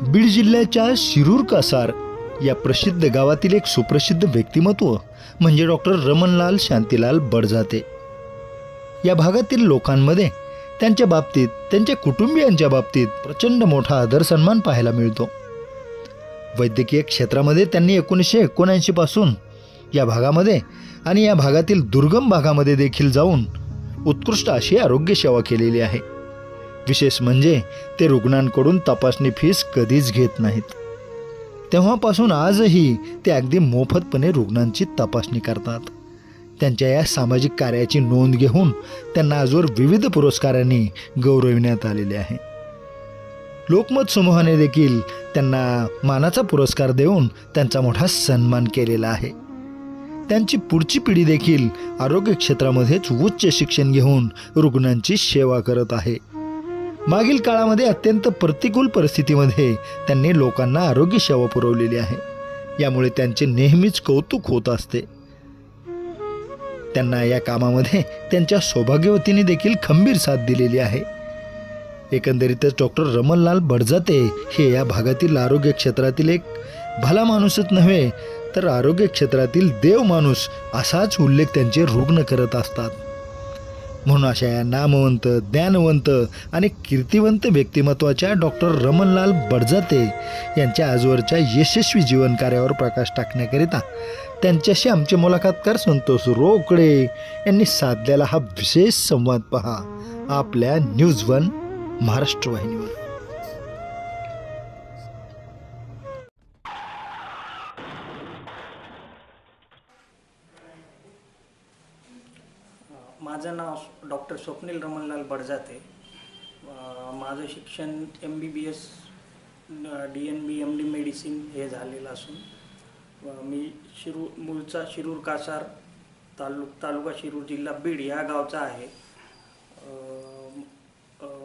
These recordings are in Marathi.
बीड जिल्ह्याच्या शिरूर कासार या प्रसिद्ध गावातील एक सुप्रसिद्ध व्यक्तिमत्व म्हणजे डॉक्टर रमणलाल शांतीलाल बडजाते। या भागातील लोकांमध्ये त्यांच्या बाबतीत, त्यांच्या कुटुंबियांच्या बाबतीत प्रचंड मोठा आदर सन्मान पाहायला मिळतो। वैद्यकीय क्षेत्रामध्ये त्यांनी 1979 पासून या भागामध्ये आणि या भागातील दुर्गम भागामध्ये देखील जाऊन उत्कृष्ट अशी आरोग्य सेवा केलेली आहे। विशेष म्हणजे ते रुग्णांकडून तपासणी फीस कधीच घेत नाहीत। तेव्हापासून आजही ते अगदी मोफतपणे रुग्णांची तपासणी करतात। त्यांच्या या सामाजिक कार्याची नोंद घेऊन त्यांना आजवर विविध पुरस्कारांनी गौरविण्यात आलेले आहे। लोकमत समूहाने देखील त्यांना मानाचा पुरस्कार देऊन त्यांचा मोठा सन्मान केलेला आहे। त्यांची पुढची पिढी देखील आरोग्य क्षेत्रामध्येच उच्च शिक्षण घेऊन रुग्णांची सेवा करत आहे। मागील काळामध्ये अत्यंत प्रतिकूल परिस्थितीमध्ये त्यांनी लोकांना आरोग्य सेवा पुरवलेली आहे। यामुळे त्यांचे नेहमीच कौतुक होत असते। त्यांना या कामामध्ये त्यांच्या सौभाग्यवतीने देखील खंबीर साथ दिलेली आहे। एकंदरीतच डॉक्टर रमणलाल बडजाते हे या भागातील आरोग्य क्षेत्रातील एक भला माणूसच नव्हे तर आरोग्य क्षेत्रातील देव माणूस असाच उल्लेख त्यांचे रुग्ण करत असतात। म्हणून अशा या नामवंत, ज्ञानवंत आणि कीर्तिवंत व्यक्तिमत्वाच्या डॉक्टर रमणलाल बडजाते यांच्या आजवरच्या यशस्वी जीवन कार्यावर प्रकाश टाकण्याकरिता त्यांच्याशी आमचे मुलाखतकार संतोष रोकडे यांनी साधलेला हा विशेष संवाद पहा आपल्या न्यूज वन महाराष्ट्र वाहिनीवर। माझं नाव डॉक्टर स्वप्नील रमणलाल बडजाते। माझं शिक्षण MBBS DNB MD मेडिसिन हे झालेलं असून मी मूळचा शिरूर कासार तालुका शिरूर जिल्हा बीड या गावचा आहे।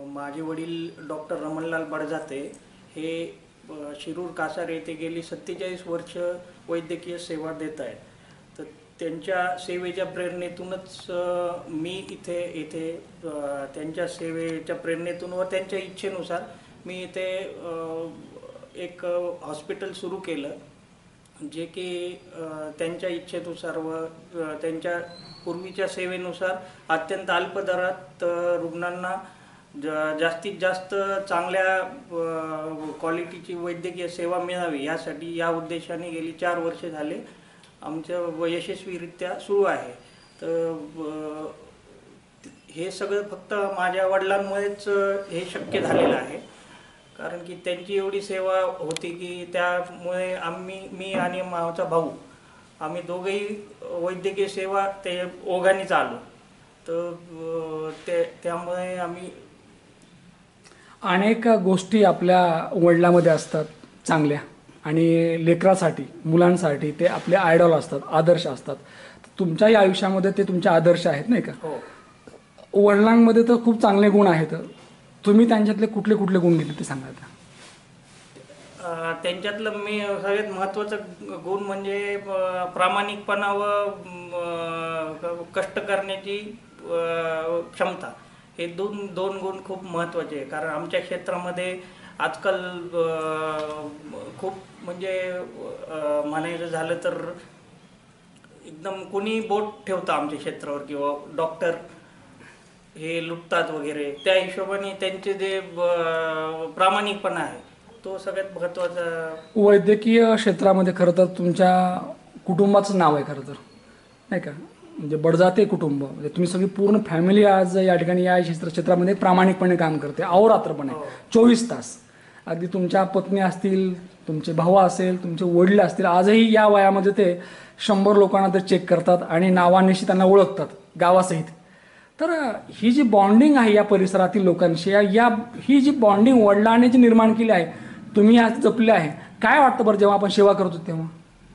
माझे वडील डॉक्टर रमणलाल बडजाते हे शिरूर कासार येथे गेली 47 वर्ष वैद्यकीय सेवा देत आहेत। तर त्यांच्या सेवेच्या प्रेरणेतूनच मी येथे त्यांच्या सेवेच्या प्रेरणेतून व त्यांच्या इच्छेनुसार मी इथे एक हॉस्पिटल सुरू केलं, जे की त्यांच्या इच्छेनुसार व त्यांच्या पूर्वीच्या सेवेनुसार अत्यंत अल्प दरात रुग्णांना जास्तीत जास्त चांगल्या क्वालिटीची वैद्यकीय सेवा मिळावी यासाठी या उद्देशाने गेली 4 वर्षे झाले आमचं यशस्वीरित्या सुरू आहे। तर हे सगळं फक्त माझ्या वडिलांमुळेच हे शक्य झालेलं आहे, कारण की त्यांची एवढी सेवा होती की त्यामुळे मी आणि माझा भाऊ आम्ही दोघेही वैद्यकीय सेवा ते ओघाने चालू। तर त्यामुळे आम्ही अनेक गोष्टी आपल्या वडिलांमध्ये असतात चांगल्या आणि लेकरासाठी, मुलांसाठी ते आपले आयडॉल असतात, आदर्श असतात। तुमच्याही आयुष्यामध्ये ते तुमचे आदर्श आहेत नाही का? हो। वडिलांमध्ये तर खूप चांगले गुण आहेत, तुम्ही त्यांच्यातले कुठले कुठले गुण घेतले ते सांगा आता। त्यांच्यातलं मी सगळ्यात महत्त्वाचं गुण म्हणजे प्रामाणिकपणा व कष्ट करण्याची क्षमता, हे दोन गुण खूप महत्त्वाचे आहे। कारण आमच्या क्षेत्रामध्ये आजकाल खूप म्हणजे म्हणायचं झालं तर एकदम कोणी बोट ठेवतं आमच्या क्षेत्रावर किंवा डॉक्टर हे लुटतात वगैरे, त्या हिशोबाने त्यांचे जे प्रामाणिकपणा आहे तो सगळ्यात महत्त्वाचा। वैद्यकीय क्षेत्रामध्ये खरं तर तुमच्या कुटुंबाचं नाव आहे खरं तर नाही का, म्हणजे बडजाते कुटुंब, म्हणजे तुम्ही सगळी पूर्ण फॅमिली आज या ठिकाणी या क्षेत्रामध्ये प्रामाणिकपणे काम करते, अहोरात्रपणे 24 तास। अगदी तुमच्या पत्नी असतील, तुमचे भाऊ असेल, तुमचे वडील असतील, आजही या वयामध्ये ते 100 लोकांना ते चेक करतात आणि नावानिशी त्यांना ओळखतात गावासहित। तर ही जी बॉन्डिंग आहे या परिसरातील लोकांशी, ही जी बॉन्डिंग वडिलांनी जी निर्माण केली आहे, तुम्ही आज जपली आहे, काय वाटतं बरं जेव्हा आपण सेवा करतो तेव्हा?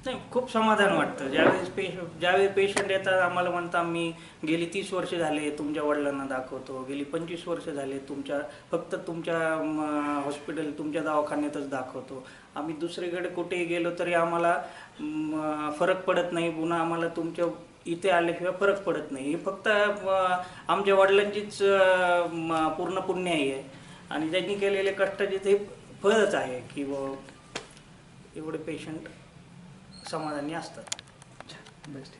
नाही, खूप समाधान वाटतं ज्यावेळेस पेशंट येतात आम्हाला म्हणतात मी गेली 30 वर्ष झाले तुमच्या वडिलांना दाखवतो, गेली 25 वर्ष झाले फक्त तुमच्या हॉस्पिटल, तुमच्या दवाखान्यातच दाखवतो, आम्ही दुसरीकडे कुठेही गेलो तरी आम्हाला फरक पडत नाही, पुन्हा आम्हाला तुमच्या इथे आल्याशिवाय फरक पडत नाही। हे फक्त आमच्या वडिलांचीच पूर्ण पुण्याई आहे आणि त्यांनी केलेले कष्टाचे ते फळच आहे की एवढे पेशंट समाधानी असतात. बेस्ट.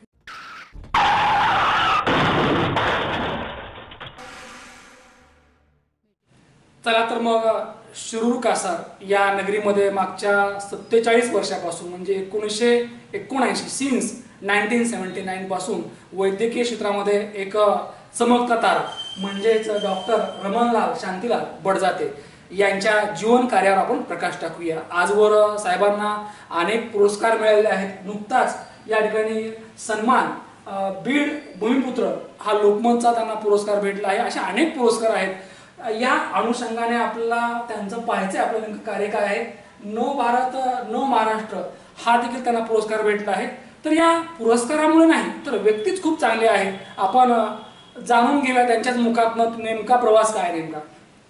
चला तर मग शिरूर कासार या नगरीमध्ये मागच्या 47 वर्षापासून म्हणजे 1979 सिन्स 1979 पासून वैद्यकीय क्षेत्रामध्ये एक चमकता तारा म्हणजेच डॉक्टर रमणलाल शांतीलाल बडजाते यांच्या जीवन कार्यावर आपण प्रकाश टाकूया. आजवर साहेबांना अनेक पुरस्कार मिळालेले आहेत. नुकताच या ठिकाणी सन्मान बीड भूमिपुत्र हा लोकमतचा त्यांना पुरस्कार भेटला आहे. असे अनेक पुरस्कार आहेत. या अनुषंगाने आपल्याला त्यांचं पाहायचं आहे आपलं नेमकं कार्य काय आहे. नो भारत नो महाराष्ट्र हा देखील त्यांना पुरस्कार भेटला आहे. तर या पुरस्कारामुळे नाही तर व्यक्तीच खूप चांगले आहे. आपण जाणून घेऊया त्यांच्याच मुखातनं नेमका प्रवास काय नेमका.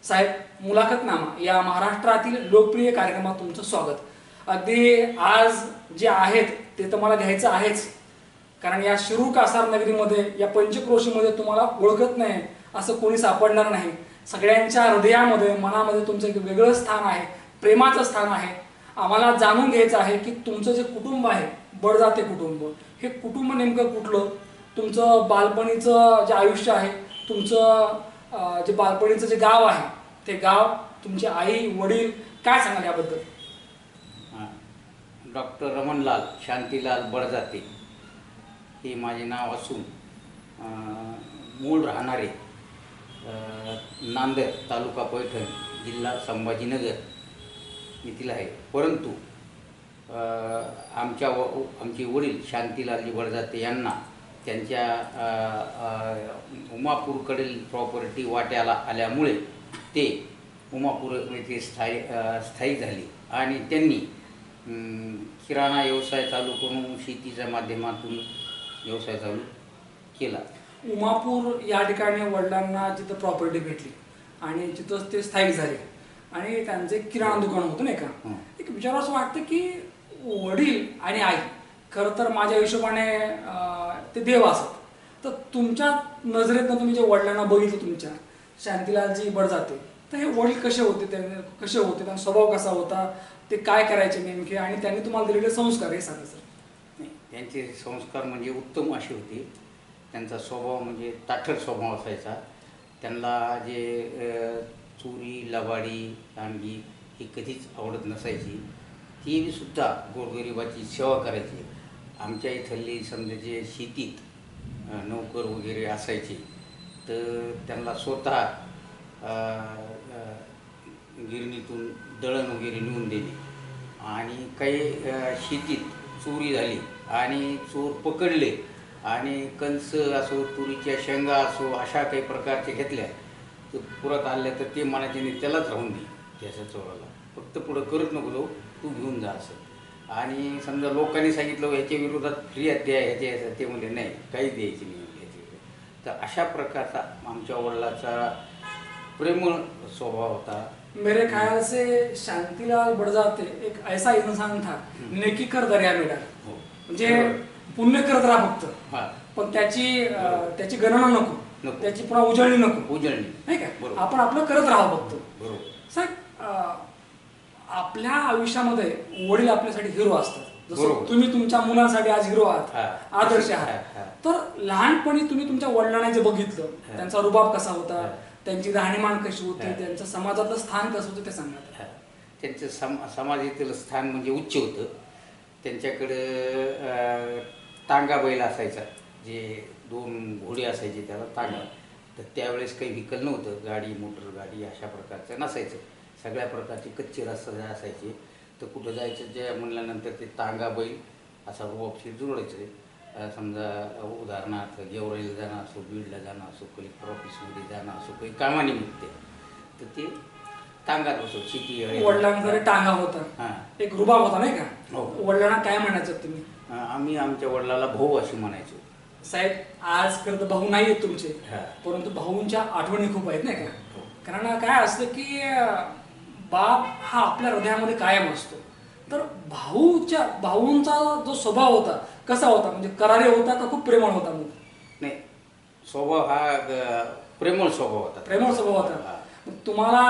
साहेब, मुलाखतनामा या महाराष्ट्रातील लोकप्रिय कार्यक्रमात तुमचं स्वागत. अगदी आज जे आहेत ते तर मला घ्यायचं आहेच, कारण या शिरूर कासार नगरीमध्ये या पंचक्रोशीमध्ये तुम्हाला ओळखत नाही असं कोणी सापडणार नाही. सगळ्यांच्या हृदयामध्ये मनामध्ये तुमचं एक वेगळं स्थान आहे, प्रेमाचं स्थान आहे. आम्हाला जाणून घ्यायचं आहे की तुमचं जे कुटुंब आहे बडजाते कुटुंब, हे कुटुंब नेमकं कुठलं, तुमचं बालपणीचं जे आयुष्य आहे, तुमचं जे बालपणीचं जे गाव आहे ते गाव, तुमचे आई वडील, काय सांगाल याबद्दल. डॉक्टर रमणलाल शांतीलाल बडजाते हे माझे नाव असून मूळ राहणारे नांदेड तालुका पैठण जिल्हा संभाजीनगर येथील आहे. परंतु आमचे वडील शांतीलालजी बडजाते यांना त्यांच्या उमापूरकडील प्रॉपर्टी वाट्याला आल्यामुळे ते उमापूर येथे स्थायिक झाले आणि त्यांनी किराणा व्यवसाय चालू करून शेतीच्या माध्यमातून व्यवसाय चालू केला. उमापूर या ठिकाणी वडिलांना जिथं प्रॉपर्टी भेटली आणि जिथं ते स्थायिक झाले आणि त्यांचं एक किराणा दुकान होतं नाही का. एक विचार असं वाटतं की वडील आणि आई खरं तर माझ्या हिशोबाने ते देव असत. तर तुमच्या नजरेतनं तुम्ही जे वडिलांना बघितलं तुमच्या शांतीलालजी बडजाते, तर हे वडील कसे होते, त्यांचा स्वभाव कसा होता, ते काय करायचे नेमके आणि त्यांनी तुम्हाला दिलेले संस्कार हे सांगा सर. त्यांचे संस्कार म्हणजे उत्तम असे होते. त्यांचा स्वभाव म्हणजे ताठर स्वभाव असायचा. त्यांना जे चोरी लबाडी दांडगी ही कधीच आवडत नसायची. ती सुद्धा गोरगरिबाची सेवा करायची. आमच्या इथली समजा जे शेतीत नोकर वगैरे असायचे तर त्यांना स्वतः गिरणीतून दळण वगैरे नेऊन दिले आणि काही शेतीत चोरी झाली आणि चोर पकडले आणि कंस असो तुरीच्या शेंगा असो अशा काही प्रकारचे घेतल्या तर पुरात आल्या तर ते म्हणायचे नाही त्यालाच राहून दे त्याच्या चोराला, फक्त पुढं करत नको जाऊ, तू घेऊन जा असं. आणि समजा लोकांनी सांगितलं ह्याच्या विरोधात फिर्याद द्या ह्याच्या ते म्हणजे नाही काही द्यायची नाही ह्याच्या. तर अशा प्रकारचा आमच्या वडिलाचा प्रेमळ स्वभाव होता. मेरे ख्याल से शांतीलाल बडजाते एक ऐसा इंसान था नेकी कर दर्या में डाल. म्हणजे पुण्य करत राहा फक्त, पण त्याची गणना नको, त्याची पुन्हा उजळणी नको, नाही का. आपण आपलं करत राहावं फक्त. साहेब, आपल्या आयुष्यामध्ये वडील आपल्यासाठी हिरो असतात. जसं तुम्ही तुमच्या मुलांसाठी आज हिरो आहात, आदर्श आहात. तर लहानपणी तुम्ही तुमच्या वडिलांना जे बघितलं, त्यांचा रुबाब कसा होता, त्यांची राहणीमान कशी होती, त्यांचं समाजातलं स्थान कसं होतं ते सांगा. त्यांचं समाजातील स्थान म्हणजे उच्च होतं. त्यांच्याकडं टांगा बैल असायचा, जे 2 घोडे असायचे त्याला टांगा. तर त्यावेळेस काही व्हिकल नव्हतं, गाडी मोटर गाडी अशा प्रकारचं नसायचं. सगळ्या प्रकारचे कच्चे रस्ते असायचे. तर कुठं जायचं जे म्हणल्यानंतर ते टांगा बैल असा रोपशीर जुळायचं. समजा उदाहरणार्थ गेवराईला जाणं असो, बीडला जाणं असो, कलेक्टर ऑफिसमध्ये जाणं असो, काही कामानिमित्त तर ते टांगात बसो. शेती वडिलांकडे टांगा होता, एक रुबाब होता नाही का. वडिलांना काय म्हणायचं तुम्ही. आम्ही आमच्या वडिलाला भाऊ अशी म्हणायचो. साहेब, आज खरं तर भाऊ नाही आहेत तुमचे, परंतु भाऊंच्या आठवणी खूप आहेत नाही का. कारण काय असतं की बाप हा आपल्या हृदयामध्ये कायम असतो. तर भाऊंचा जो स्वभाव होता कसा होता, म्हणजे करारी होता का खूप प्रेमळ होता. मग नाही, स्वभाव हा प्रेमळ स्वभाव होता. प्रेमळ स्वभाव होता. तुम्हाला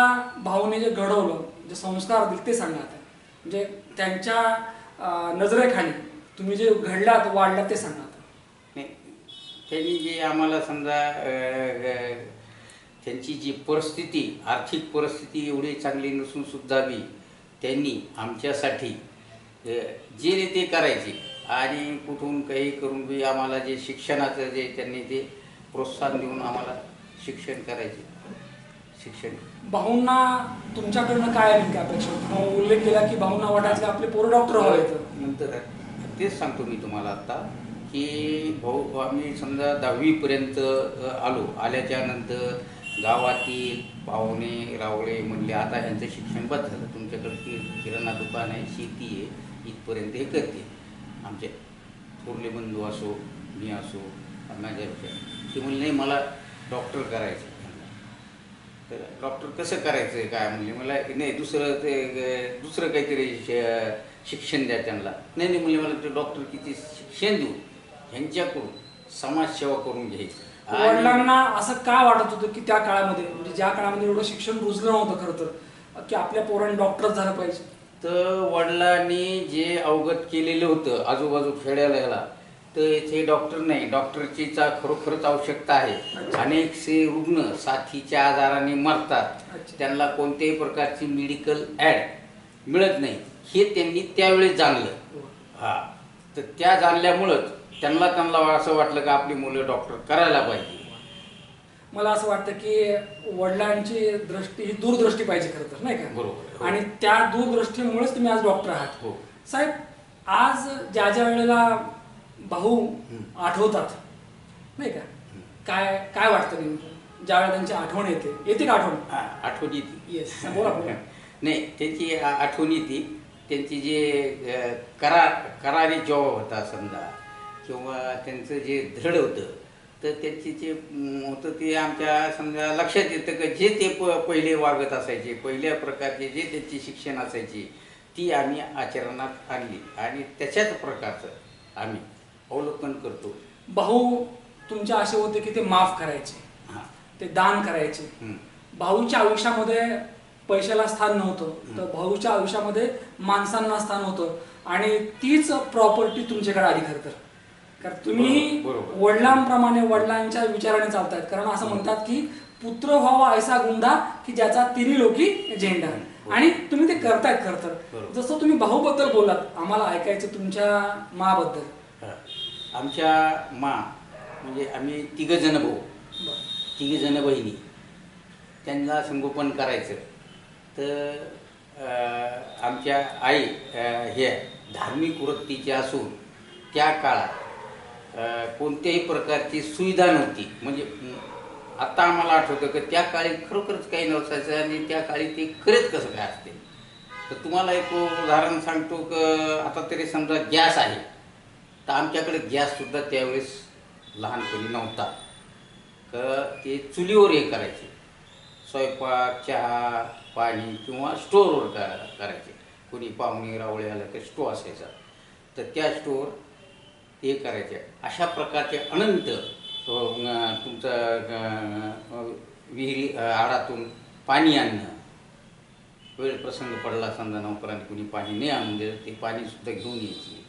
भाऊने जे घडवलं, जे संस्कार दिले ते सांगा आता. म्हणजे त्यांच्या नजरेखाली तुम्ही जे घडलात वाढलात ते सांगा आता. नाही, त्यांनी जे आम्हाला समजा त्यांची जी परिस्थिती, आर्थिक परिस्थिती एवढी चांगली नसून सुद्धा बी त्यांनी आमच्यासाठी जे ते करायचे आणि कुठून काही करून बी आम्हाला जे शिक्षणाचं जे त्यांनी ते प्रोत्साहन देऊन आम्हाला शिक्षण करायचे. शिक्षण भाऊंना तुमच्याकडनं काय नेमकी अपेक्षा होती? भाऊ उल्लेख केला की भाऊंना वाटायचं की आपले पोरं डॉक्टर व्हावेत. नंतर तेच सांगतो मी तुम्हाला आत्ता की भाऊ आम्ही समजा 10वीपर्यंत आलो. आल्याच्या नंतर गावातील पाहुणे रावळे म्हणले आता ह्यांचं शिक्षण बंद झालं, तुमच्याकडे किराणा दुकान आहे, शेती आहे, इथपर्यंत हे करते. आमचे थोरले बंधू असो, मी असो, माझ्यापेक्षा ते म्हणले नाही मला डॉक्टर करायचं. तर डॉक्टर कसं करायचं आहे काय म्हणले, मला नाही दुसरं काहीतरी शिक्षण द्या त्यांना. नाही म्हणले मला ते डॉक्टर किती शिक्षण देऊ, ह्यांच्याकडून समाजसेवा करून घ्यायची. वडिलांना असं काय वाटत होतं की त्या काळामध्ये, म्हणजे ज्या काळामध्ये एवढं शिक्षण रुजलं नव्हतं खरं तर, की आपल्या पोरांनी डॉक्टर झालं पाहिजे? तर वडिलांनी जे अवगत केलेलं होतं आजूबाजू खेड्याला ह्याला, तर इथे डॉक्टर नाही, डॉक्टरची खरोखरच आवश्यकता आहे. अनेकसे रुग्ण साथीच्या आजाराने मरतात, त्यांना कोणत्याही प्रकारची मेडिकल ॲड मिळत नाही, हे त्यांनी त्यावेळेस जाणलं. हा, तर त्या जाणल्यामुळंच त्यांना असं वाटलं की आपली मुलं डॉक्टर करायला पाहिजे. मला असं वाटतं की वडिलांची दृष्टी ही दूरदृष्टी पाहिजे खरं तर, नाही का? बरोबर. आणि त्या दूरदृष्टीमुळेच तुम्ही आज डॉक्टर आहात. हो साहेब, आज ज्या वेळेला भाऊ आठवतात, नाही का, काय काय वाटतं नेमकं ज्यावेळेला त्यांची आठवण येते का आठवण? आठवण येते. येस, बोला बोला. नाही, त्याची आठवण येते. त्यांची जे करारी जॉब होता समजा, किंवा त्यांचं जे धड होतं, तर त्यांची जे होतं ते आमच्या समजा लक्षात येतं की जे ते पहिले वागत असायचे, पहिल्या प्रकारचे जे त्यांची शिक्षण असायची, ती आम्ही आचरणात आणली आणि त्याच्याच प्रकारचं आम्ही अवलोकन करतो. भाऊ तुमच्या असे होते की ते माफ करायचे, ते दान करायचे. भाऊच्या आयुष्यामध्ये पैशाला स्थान नव्हतं, तर भाऊच्या आयुष्यामध्ये माणसांना स्थान होतं आणि तीच प्रॉपर्टी तुमच्याकडे आली खरं तर. कारण तुम्ही वडिलांप्रमाणे वडिलांच्या विचाराने चालतायत. कारण असं म्हणतात की पुत्र व्हावा ऐसा गुंडा की ज्याचा तिन्ही लोकी झेंडा, आणि तुम्ही ते करतायत खरं तर. जसं तुम्ही भाऊबद्दल बोलात, आम्हाला ऐकायचं तुमच्या माबद्दल. आमच्या मा म्हणजे आम्ही 3 जण भाऊ, 3 जण बहिणी, त्यांना संगोपन करायचं. तर आमच्या आई हे धार्मिक वृत्तीचे असून त्या काळात कोणत्याही प्रकारची सुविधा नव्हती. म्हणजे आता आम्हाला आठवतं की त्या काळी खरोखरच काही नसायचं आणि त्या काळी ते करत कसं काय असते. तर तुम्हाला एक उदाहरण सांगतो की आता तरी समजा गॅस आहे, तर आमच्याकडे गॅससुद्धा त्यावेळेस लहानपणी नव्हता. तर ते चुलीवर हे करायचे, स्वयंपाक, चहा, पाणी किंवा स्टोअरवर करायचे. कोणी पाहुणे रावळे आलं तर स्टोव असायचा, तर त्या स्टोअर ते करायचे. अशा प्रकारचे अनंत तुमचं विहिरी आडातून पाणी आणणं, वेळ प्रसंग पडला समजा नोकरांनी कोणी पाणी नाही आणून दिलं, ते पाणीसुद्धा घेऊन यायची.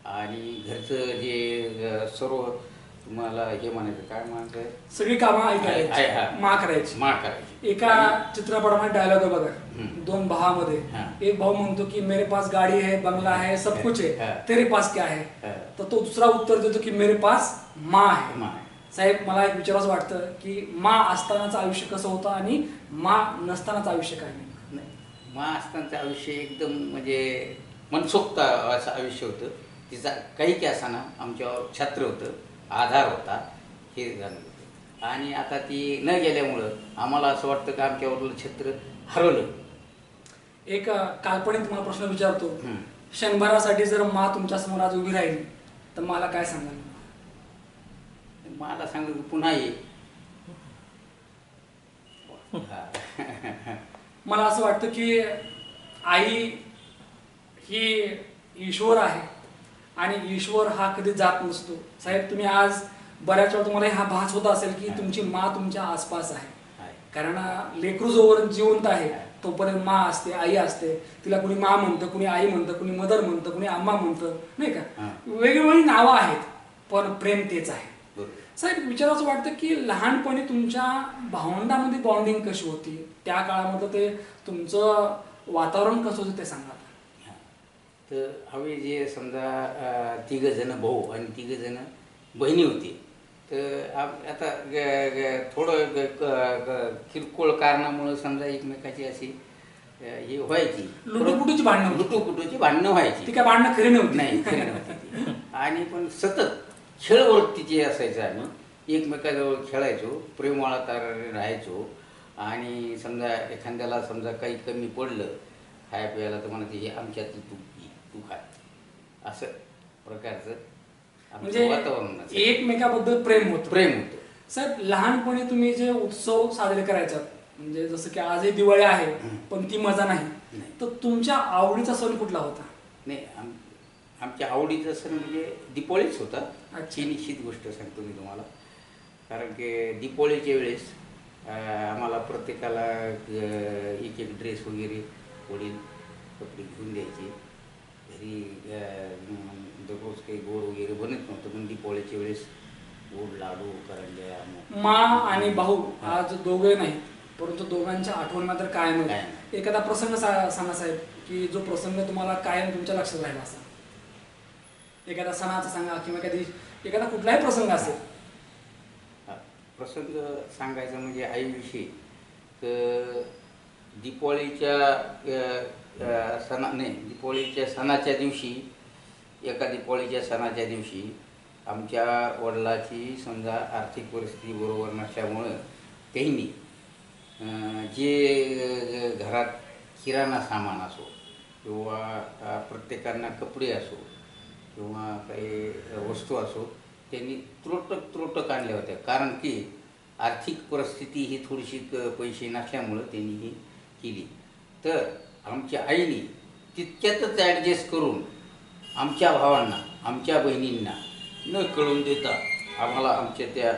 आणि घरचं जे सर्व तुम्हाला हे म्हणायचं काय म्हणायचं, सगळी कामं ऐकायची, मा करायची. एका चित्रपटामध्ये डायलॉग आहे बघा, 2 भावामध्ये, एक भाऊ म्हणतो की मेरे पास गाडी है, बंगला है, सब कुछ है, तेरे पास क्या है? तर तो दुसरा उत्तर देतो की मेरे पास माँ है. साहेब, मला एक विचारावंच वाटतं की माँ असतानाचं आयुष्य कसं होतं आणि माँ नसतानाचं आयुष्य काय? नाही, माँ असतानाचं आयुष्य एकदम म्हणजे मनसोक्त असं आयुष्य होतं. तिचा काही असाना आमच्यावर छत्र होतं, आधार होता, हे झालं होतं. आणि आता ती न गेल्यामुळं आम्हाला असं वाटतं की आमच्यावरलं छत्र हरवलं. एक काल्पनिक तुम्हाला प्रश्न विचारतो, क्षणभरासाठी जर मा तुमच्या समोर आज उभी राहिली तर मला काय सांगाल? मला सांगू की पुन्हा ये. मला असं वाटतं की आई ही ईश्वर आहे आणि ईश्वर हा कधी जात नसतो. साहेब, तुम्ही आज बऱ्याच वेळा तुम्हाला हा भास होत असेल की तुमची मा तुमच्या आसपास आहे. कारण लेकरू जोपर्यंत जिवंत आहे तोपर्यंत मा असते, आई असते, तिला कुणी मा म्हणतं, कुणी आई म्हणतं, कुणी मदर म्हणतं, कुणी आम्मा म्हणतं, नाही का. वेगवेगळी नावं आहेत पण प्रेम तेच आहे. साहेब विचारायचं वाटतं की लहानपणी तुमच्या भावंडामध्ये बॉन्डिंग कशी होती, त्या काळामध्ये ते तुमचं वातावरण कसं होतं ते सांगा. तर हवे जे समजा तिघं जण भाऊ आणि तिघं जण बहिणी होती. तर आता थोडं किरकोळ कारणामुळं समजा एकमेकाची अशी हे व्हायची, लुटूपुटूची भांडणं व्हायची. ती काय भांडणं खरी नव्हती, नाही खरी नव्हती ती. आणि पण सतत खेळ वृत्तीचे असायचं. आम्ही एकमेकाजवळ खेळायचो, प्रेमवाळात राहायचो. आणि समजा एखाद्याला समजा काही कमी पडलं खाया प्यायला तर म्हणायचं हे आमच्यातली तू खाय, असं प्रकारचं म्हणजे वातावरण एकमेकाबद्दल प्रेम होतं. साहेब लहानपणी तुम्ही जे उत्सव साजरे करायचात, म्हणजे जसं की आजही दिवाळी आहे पण ती मजा नाही, तर तुमच्या आवडीचा सण कुठला होता? नाही, आमच्या आवडीचा सण म्हणजे दिवाळीच होता. ही निश्चित गोष्ट सांगतो मी तुम्हाला. कारण की दिवाळीच्या वेळेस आम्हाला प्रत्येकाला एक एक ड्रेस वगैरे वडील कपडे घेऊन द्यायचे. घरी दररोज काही गोड वगैरे बनत नव्हतं, पण दिवाळीच्या वेळेस गोड लाडू, करंज्या. मा आणि भाऊ आज दोघे नाही, परंतु दोघांच्या आठवण तर कायम आहे. एखादा प्रसंग सांगा साहेब, की जो प्रसंग तुम्हाला कायम तुमच्या लक्षात राहिला असा. एखादा सणाचा सांगा किंवा एखादा कुठलाही प्रसंग असेल. प्रसंग सांगायचा म्हणजे आईविषयी तर दिवाळीच्या सणाच्या दिवशी दिवाळीच्या सणाच्या दिवशी आमच्या वडिलाची समजा आर्थिक परिस्थिती बरोबर नसल्यामुळं त्यांनी जे घरात किराणा सामान असो किंवा प्रत्येकांना कपडे असो किंवा काही वस्तू असो, त्यांनी त्रोटक आणल्या होत्या. कारण की आर्थिक परिस्थिती ही थोडीशी पैसे नसल्यामुळं त्यांनी ही केली. तर आमच्या आईने तितक्यातच ॲडजस्ट करून आमच्या भावांना, आमच्या बहिणींना न कळून देता आम्हाला आमच्या त्या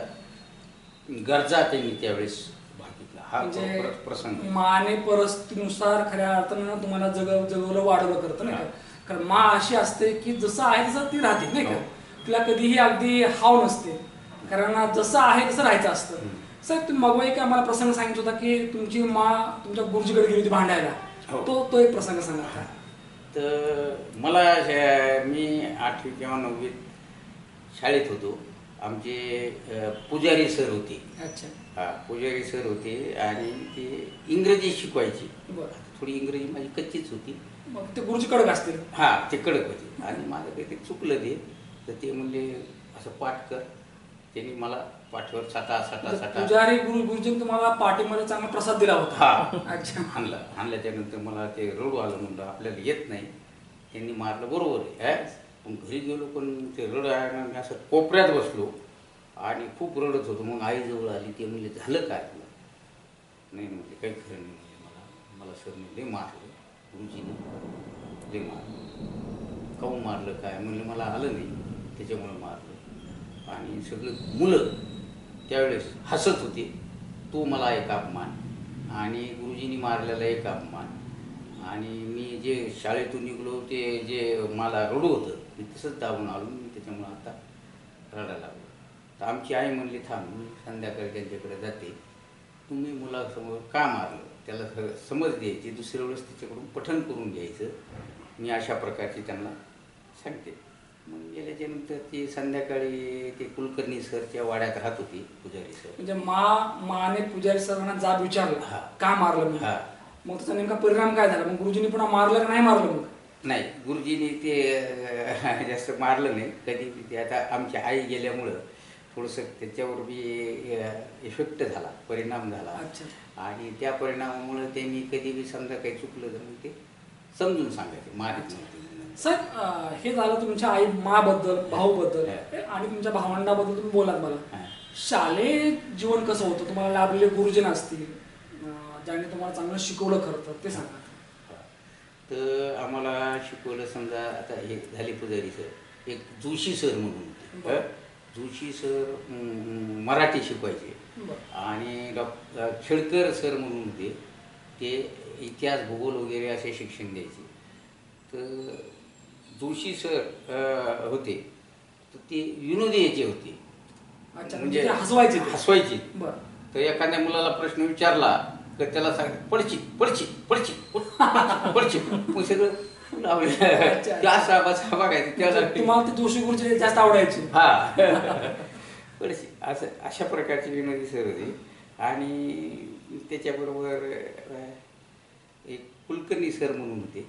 गरजा त्यांनी त्यावेळेस भागितला. हा प्रसंग माने परिस्थितीनुसार खऱ्या अर्थानं तुम्हाला जगवलं वाढवलं करतं नाही का. कारण मा अशी असते की जसं आहे तसं ती राहते नाही का. तिला कधीही अगदी हाव नसते, कारण जसं आहे तसं राहायचं असतं. साहेब तुम्ही मगवा एक आम्हाला प्रसंग सांगितला होता की तुमची मा तुमच्या गुरुजीकडे गेली होती भांडायला. तो एक प्रसंग सांगा का. तर मला मी 8वी किंवा 9वीत शाळेत होतो. आमचे पुजारी सर होते. अच्छा. पुजारी सर होते आणि ते इंग्रजी शिकवायची. बरं. थोडी इंग्रजी माझी कच्चीच होती. मग ते गुरुजी कडक असतील. ते कडक होते. आणि माझं काहीतरी चुकलं ते, तर ते म्हणले असं पाठ कर. त्यांनी मला पाठीवर साठा पुजारी गुरुजींनी तुम्हाला पाठीमध्ये चांगला प्रसाद दिला होता. अच्छा. आणल्याच्यानंतर मला ते रडू आलं. म्हणलं आपल्याला येत नाही. त्यांनी मारलं बरोबर आहे. पण घरी गेलो पण ते रड आहे, मी असं कोपऱ्यात बसलो आणि खूप रडत होतो. मग आईजवळ आली. ते म्हणले झालं काय तुला? नाही म्हणजे काही खरं नाही म्हणजे मला सरने लय मारलं, गुरुजीने लय मारलं. काहून मारलं काय म्हणलं मला आलं नाही त्याच्यामुळे मारलं. आणि सगळं मुलं त्यावेळेस हसत होते. तो मला एक अपमान आणि गुरुजींनी मारलेला एक अपमान. आणि मी जे शाळेतून निघलो ते जे मला रडू होतं मी तसंच दाबून आलो. मी त्याच्यामुळं आता रडायला लागलो. तर आमची आई म्हणली थांब, मी संध्याकाळी त्यांच्याकडे जाते. तुम्ही मुलासमोर का मारलं त्याला समज द्यायची, दुसऱ्या वेळेस त्याच्याकडून पठण करून घ्यायचं. मी अशा प्रकारची त्यांना सांगते. मग गेल्याच्यानंतर ती संध्याकाळी ते कुलकर्णी सरच्या वाड्यात राहत होती पुजारी सर. म्हणजे माने पुजारी सरांना जाब विचारला का मारलं. मग त्याचा नेमका परिणाम काय झाला? मग गुरुजींनी पुन्हा मारलं का नाही मारलं? मग नाही, गुरुजींनी ते जास्त मारलं नाही कधी. ते आता आमच्या आई गेल्यामुळं थोडंसं त्याच्यावर बी इफेक्ट झाला, परिणाम झाला. आणि त्या परिणामामुळं त्यांनी कधी बी समजा काही चुकलं तर मग ते समजून सांगायचे, मारत नव्हते. साहेब हे झालं तुमच्या आई माबद्दल, भाऊबद्दल आणि तुमच्या भावंडाबद्दल तुम्ही बोलात. मला शालेय जीवन कसं होतं? तुम्हाला लाभलेले गुरुजन असतील ज्याने तुम्हाला चांगलं शिकवलं खरं तर ते सांगा. तर आम्हाला शिकवलं समजा आता हे झाले पुजारी सर, एक जोशी सर म्हणून होते. जोशी सर मराठी शिकवायचे आणि खेडकर सर म्हणून होते, ते इतिहास भूगोल वगैरे असे शिक्षण द्यायचे. तर जोशी सर होते तर ते विनोदी याचे होते, म्हणजे हसवायचे हसवायचे. तर एखाद्या मुलाला प्रश्न विचारला तर त्याला सांग पडचित पडचित पडचित पडचित, मग सगळं लावले असा बसा बघायचं. त्याला तुम्हाला ते जोशी गुरुजी जास्त आवडायचे. हा पडचित असं अशा प्रकारचे विनोदी सर होते. आणि त्याच्याबरोबर एक कुलकर्णी सर म्हणून होते,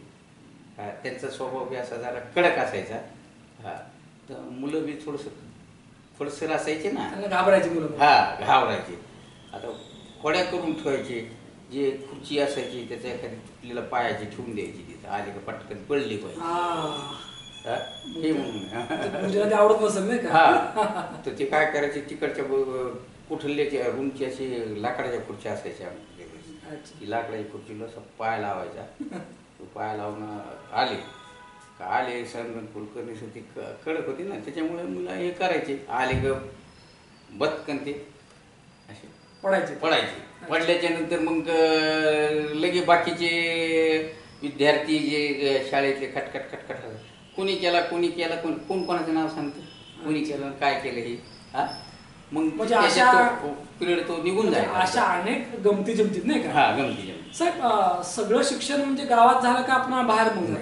त्यांचा स्वभाव बी असा जरा कडक असायचा. हा तर मुलं बी थोडंसर असायचे ना, घाबरायचे मुलं. हा घाबरायचे. आता खोड्या करून ठेवायचे, जे खुर्ची असायची त्याच्या एखादी तुटलेला पायाची ठेवून द्यायची, तिथं आले का पटकन पडली पाहिजे हे म्हणून. आवडत नसेल नाही का. हा तर ते काय करायचे, तिकडच्या कुठल्याच्या रूमची अशी लाकडाच्या खुर्च्या असायच्या, ती लाकडाच्या खुर्चीला असं पाय लावायचा. पाय लावून आले संगण कुलकर्णी ती कडक होती ना, त्याच्यामुळे मुलं हे करायचे, आले ग बदकन ते असे पडायचे. पडल्याच्या नंतर मग लगे बाकीचे विद्यार्थी जे शाळेतले खटखट खटखट कोणी केला कोण कोणाचं नाव सांगतं, कोणी केलं काय केलं हे. हा मग म्हणजे अशा पिरियड तो निघून जायचा. अशा अनेक गमती जमतीत नाही का. हा गमती जमती. साहेब सगळं शिक्षण म्हणजे गावात झालं का आपण बाहेर मग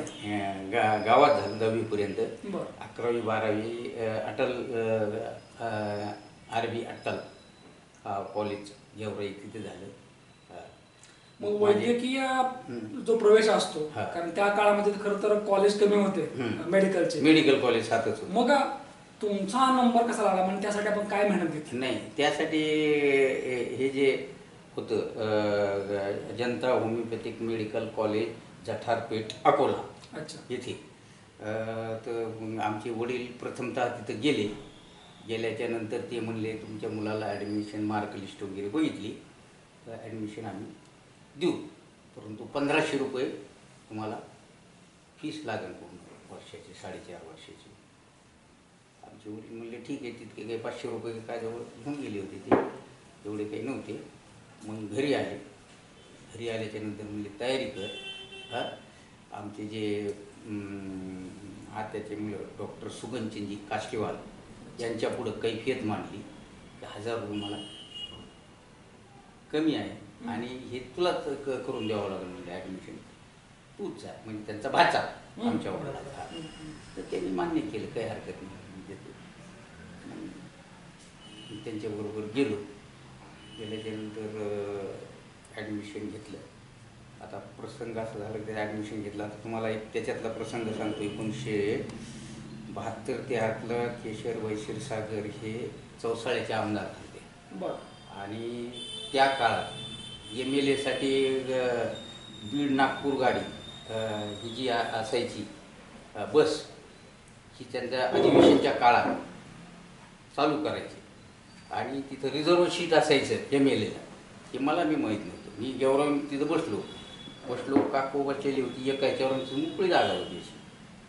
गावात झालं 10वी पर्यंत. 11वी 12वी अटल आरबी अटल कॉलेज गेवराई तिथे झालं. मग वैद्यकीय जो प्रवेश असतो, कारण त्या काळामध्ये खरं तर कॉलेज कमी होते मेडिकलचे, मेडिकल कॉलेज हातच होतं. मग तुमचा नंबर कसा लागला, म्हणजे त्यासाठी आपण काय मेहनत घेतली. नाही त्यासाठी हे जे होतं जनता homeopathic medical college Jatharpeth Akola. अच्छा. येथे तर आमचे वडील प्रथमतः तिथं गेल्याच्या नंतर ते म्हणले तुमच्या मुलाला ॲडमिशन मार्क लिस्ट वगैरे बघितली तर ॲडमिशन आम्ही देऊ, परंतु 1500 रुपये तुम्हाला फीस लागेल पूर्ण वर्षाची, 4.5 वर्षाची. आमचे वडील म्हणले ठीक आहे, तितके काही 500 रुपये काय जवळ घेऊन गेले होते, ते एवढे काही नव्हते. मग घरी आल्याच्या नंतर म्हणले तयारी कर. आमचे जे आत्याचे मुलं डॉक्टर सुगनचंदजी काष्टेवाल यांच्या पुढं कैफियत मांडली, 1000 रुपये मला कमी आहे आणि हे तुलाच करून द्यावं लागेल म्हणजे ॲडमिशन, तूच जा. म्हणजे त्यांचा भाचा आमच्या वडिलांचा. तर त्यांनी मान्य केलं, काही हरकत नाही देतो. त्यांच्याबरोबर गेल्याच्यानंतर ॲडमिशन घेतलं. आता प्रसंग असं झालं की ॲडमिशन घेतलं. आता तुम्हाला एक त्याच्यातला प्रसंग सांगतो. 1972 ते 73 केशर वैशिरसागर हे चौसाळ्याचे आमदार होते. आणि त्या काळात MLA साठी बीड नागपूर गाडी ही जी असायची बस, ही त्यांच्या अधिवेशनच्या काळात चालू करायची. आणि तिथं रिझर्व सीट असायचं MLAला, हे मला मी माहीत नव्हतं. मी गेवराई तिथं बसलो काकू बसलेली होती, एका याच्यावर मोकळी जागा होती अशी,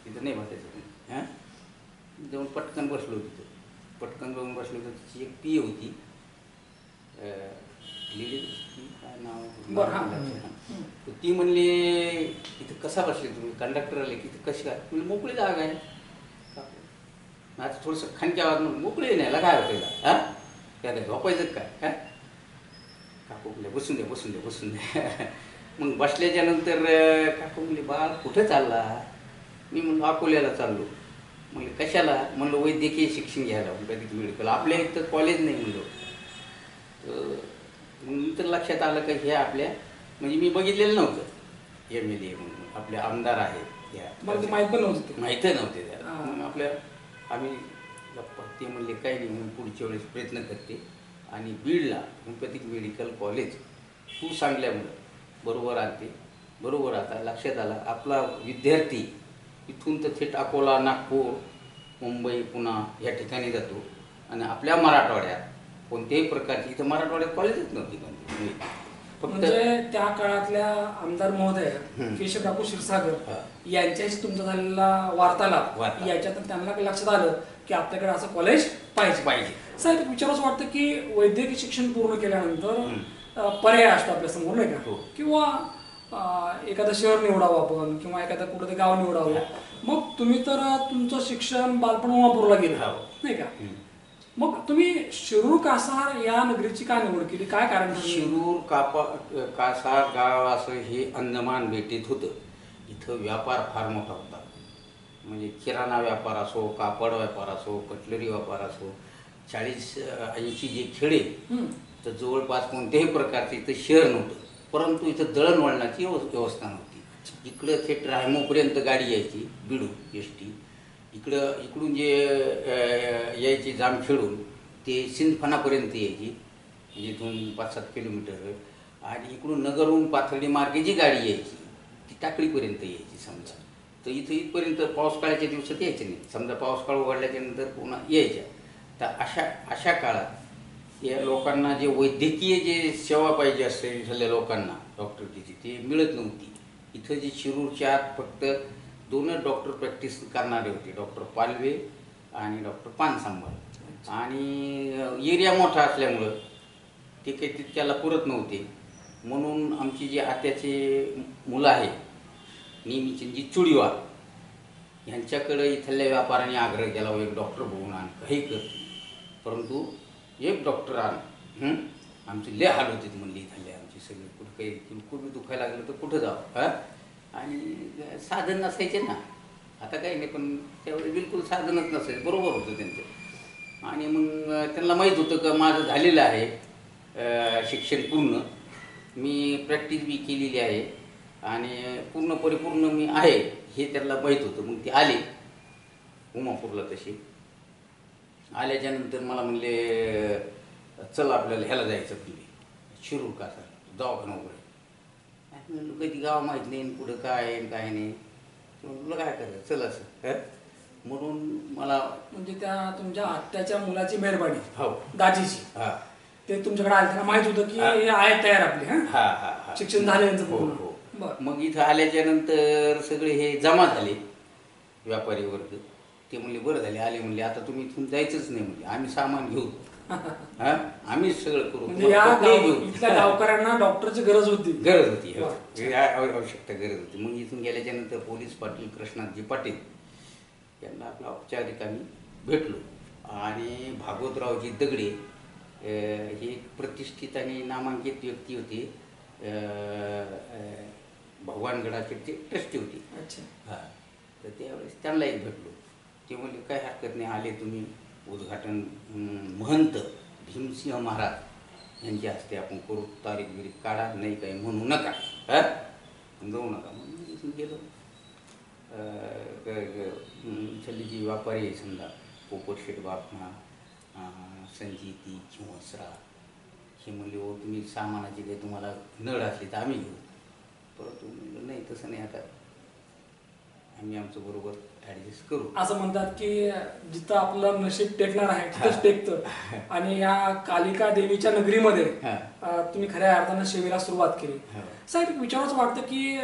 तिथं नाही बसायचं. जाऊन पटकन बसलो तिथं, पटकन जाऊन बसलो तर तिची एक PA होती, काय नाव, ती म्हणली इथं कसा बसले तुम्ही, कंडक्टर आले की इथं कशी काय, तुम्ही मोकळी जागा आहे. आता थोडंसं खानच्या आवाज म्हणून मोकळी न्यायला काय होतं का, त्या झोपायचं काय. काकू म्हणले बसून द्या. मग बसल्याच्या नंतर काकू म्हणले बाळ कुठं चालला. मी म्हणलो अकोल्याला चाललो. म्हणलं कशाला. म्हणलं वैद्यकीय शिक्षण घ्यायला होमिओपॅथिक मेडिकल, आपल्या इथं कॉलेज नाही म्हणलो. तर नंतर लक्षात आलं का हे आपल्या म्हणजे मी बघितलेलं नव्हतं MLA म्हणून आपले आमदार आहेत, माहीतही नव्हते त्याला. मग आम्ही ते म्हणले काही नाही म्हणून पुढच्या वेळेस प्रयत्न करते. आणि बीडला होमिओपॅथिक मेडिकल कॉलेज तू सांगल्यामुळं बरोबर आता लक्षात आलं. आपला विद्यार्थी इथून तर थेट अकोला, नागपूर, मुंबई, पुणा या ठिकाणी जातो आणि आपल्या मराठवाड्यात कोणत्याही प्रकारची, इथं मराठवाड्यात कॉलेजच नव्हती कोणती, फक्त म्हणजे त्या काळातल्या आमदार महोदय हम्म. केशव काकू क्षीरसागर हा. यांच्याशी तुमचा झालेला वार्तालाप वार्तालाप. याच्यातून त्यांना काही लक्षात आलं की आपल्याकडे असं कॉलेज पाहिजे. साहेब एक विचारावं वाटतं की वैद्यकीय शिक्षण पूर्ण केल्यानंतर पर्याय असतो आपल्या समोर नाही का, हो. किंवा एखादं शहर निवडावं आपण किंवा एखादं कुठं गाव निवडावं. मग तुम्ही तर तुमचं शिक्षण बालपण उमापूरला गेलं हो. नाही का, हम्म. मग तुम्ही शिरूर कासार या नगरीची का निवड केली, काय कारण ठरलं? शिरूर कासार गाव असं हे अंदमान बेटीत होतं. इथं व्यापार फार मोठा होता. म्हणजे किराणा व्यापार असो, कापड व्यापार असो, कटलरी व्यापार असो, 40-80 जे खेडे, हम्म. तर जवळपास कोणत्याही प्रकारचं इथं शहर नव्हतं. परंतु इथं दळणवळणाची व्यवस्था नव्हती. इकडं थेट रायमोपर्यंत गाडी यायची, बिडू एस.टी. इकडून जे यायची जामखेडून ते सिंदफणापर्यंत यायची, म्हणजे इथून 5-7 किलोमीटर. आणि इकडून नगरहून पाथर्डी मार्गे जी गाडी यायची ती टाकळीपर्यंत यायची समजा. तर इथं इथपर्यंत पाऊस काळाच्या दिवसात यायचे नाही. समजा पाऊस काळ उघडल्याच्या नंतर पुन्हा यायच्या. तर अशा काळात या लोकांना जे वैद्यकीय जे सेवा पाहिजे असेल झाल्या लोकांना डॉक्टरची ती मिळत नव्हती. इथं जे शिरूरच्या आत फक्त 2च डॉक्टर प्रॅक्टिस करणारे होते, डॉक्टर पालवे आणि डॉक्टर पानसंभाळ. आणि एरिया मोठा असल्यामुळं ते काही तितक्याला पुरत नव्हते. म्हणून आमची जी आत्याचे मुलं आहे नेहमीची जी चुडीवार, ह्यांच्याकडं इथल्या व्यापाऱ्याने आग्रह केला, एक डॉक्टर बघून आण, काही कर. परंतु एक डॉक्टर आण. आमची लय हाल होती म्हणली इथल्या आमची सगळी. कुठं काही बिलकुल दुखायला लागलं तर कुठं जावं. आणि साधन नसायचे ना, आता काही नाही, पण त्यावेळी बिलकुल साधनच नसायचं. बरोबर होतं त्यांचं. आणि मग त्यांना माहीत होतं का माझं झालेलं आहे शिक्षण पूर्ण, मी प्रॅक्टिस बी केलेली आहे आणि पूर्ण परिपूर्ण मी आहे हे त्यांना माहीत होतं. मग ते आले उमापूरला. तसे आल्याच्या नंतर मला म्हणले चल आपल्याला ह्याला जायचं तुम्ही शिरूर कासार दवाखाना वगैरे. म्हणलं कधी गाव माहीत नाही, कुठं काय आहे काय नाही. म्हणलं काय करायचं चल असं. म्हणून मला म्हणजे त्या तुमच्या आत्याच्या मुलाची मेहरबानी, हो दाजीची, हां ते तुमच्याकडे आले, त्यांना माहित होतं की हे आहेत तयार आपले, हां हां हां शिक्षण झालं यांचं हो पूर्ण. हो. बरं. मग इथं आल्याच्या नंतर सगळे हे जमा झाले व्यापारी वर्ग. ते म्हणले बरं झाले आले, म्हणले आता तुम्ही इथून जायचंच नाही, म्हणजे आम्ही सामान घेऊ. हां आम्हीच सगळं करू, म्हणजे या कपडे घेऊ. इथल्या गावकऱ्यांना डॉक्टरची गरज होती. गरज होती, हो. बरं. आवश्यकता गरज होती. मग इथून गेल्याच्या नंतर पोलीस पाटील कृष्णाजी पाटील यांना आपला औपचारिक आम्ही भेटलो. आणि भागवतरावजी दगडे हे एक प्रतिष्ठित आणि नामांकित व्यक्ती होते, भगवानगडाचे ते ट्रस्टी होते. अच्छा. हां. तर त्यावेळेस त्यांना एक भेटलो. ते म्हणले काय हरकत नाही, आले तुम्ही उद्घाटन महंत भीमसिंह महाराज यांच्या हस्ते आपण करू, तारीख बिरीख काढा, नाही काही म्हणू नका, जाऊ नका. म्हणून इथून गेलो. इथली जी व्यापारी आहे समजा पोपटशेठ बापना, संजीती चिवसरा, हे म्हणले हो तुम्ही सामानाची काही तुम्हाला नळ असली तर आम्ही घेऊ. परंतु म्हणलं नाही तसं नाही, आता आम्ही आमचं बरोबर ॲडजस्ट करू. असं म्हणतात की जिथं आपलं नशीब टेकणार आहे तिथंच टेकतं. आणि या कालिका देवीच्या नगरीमध्ये तुम्ही खऱ्या अर्थानं सेवेला सुरुवात केली. साहेब एक विचारायचं वाटतं की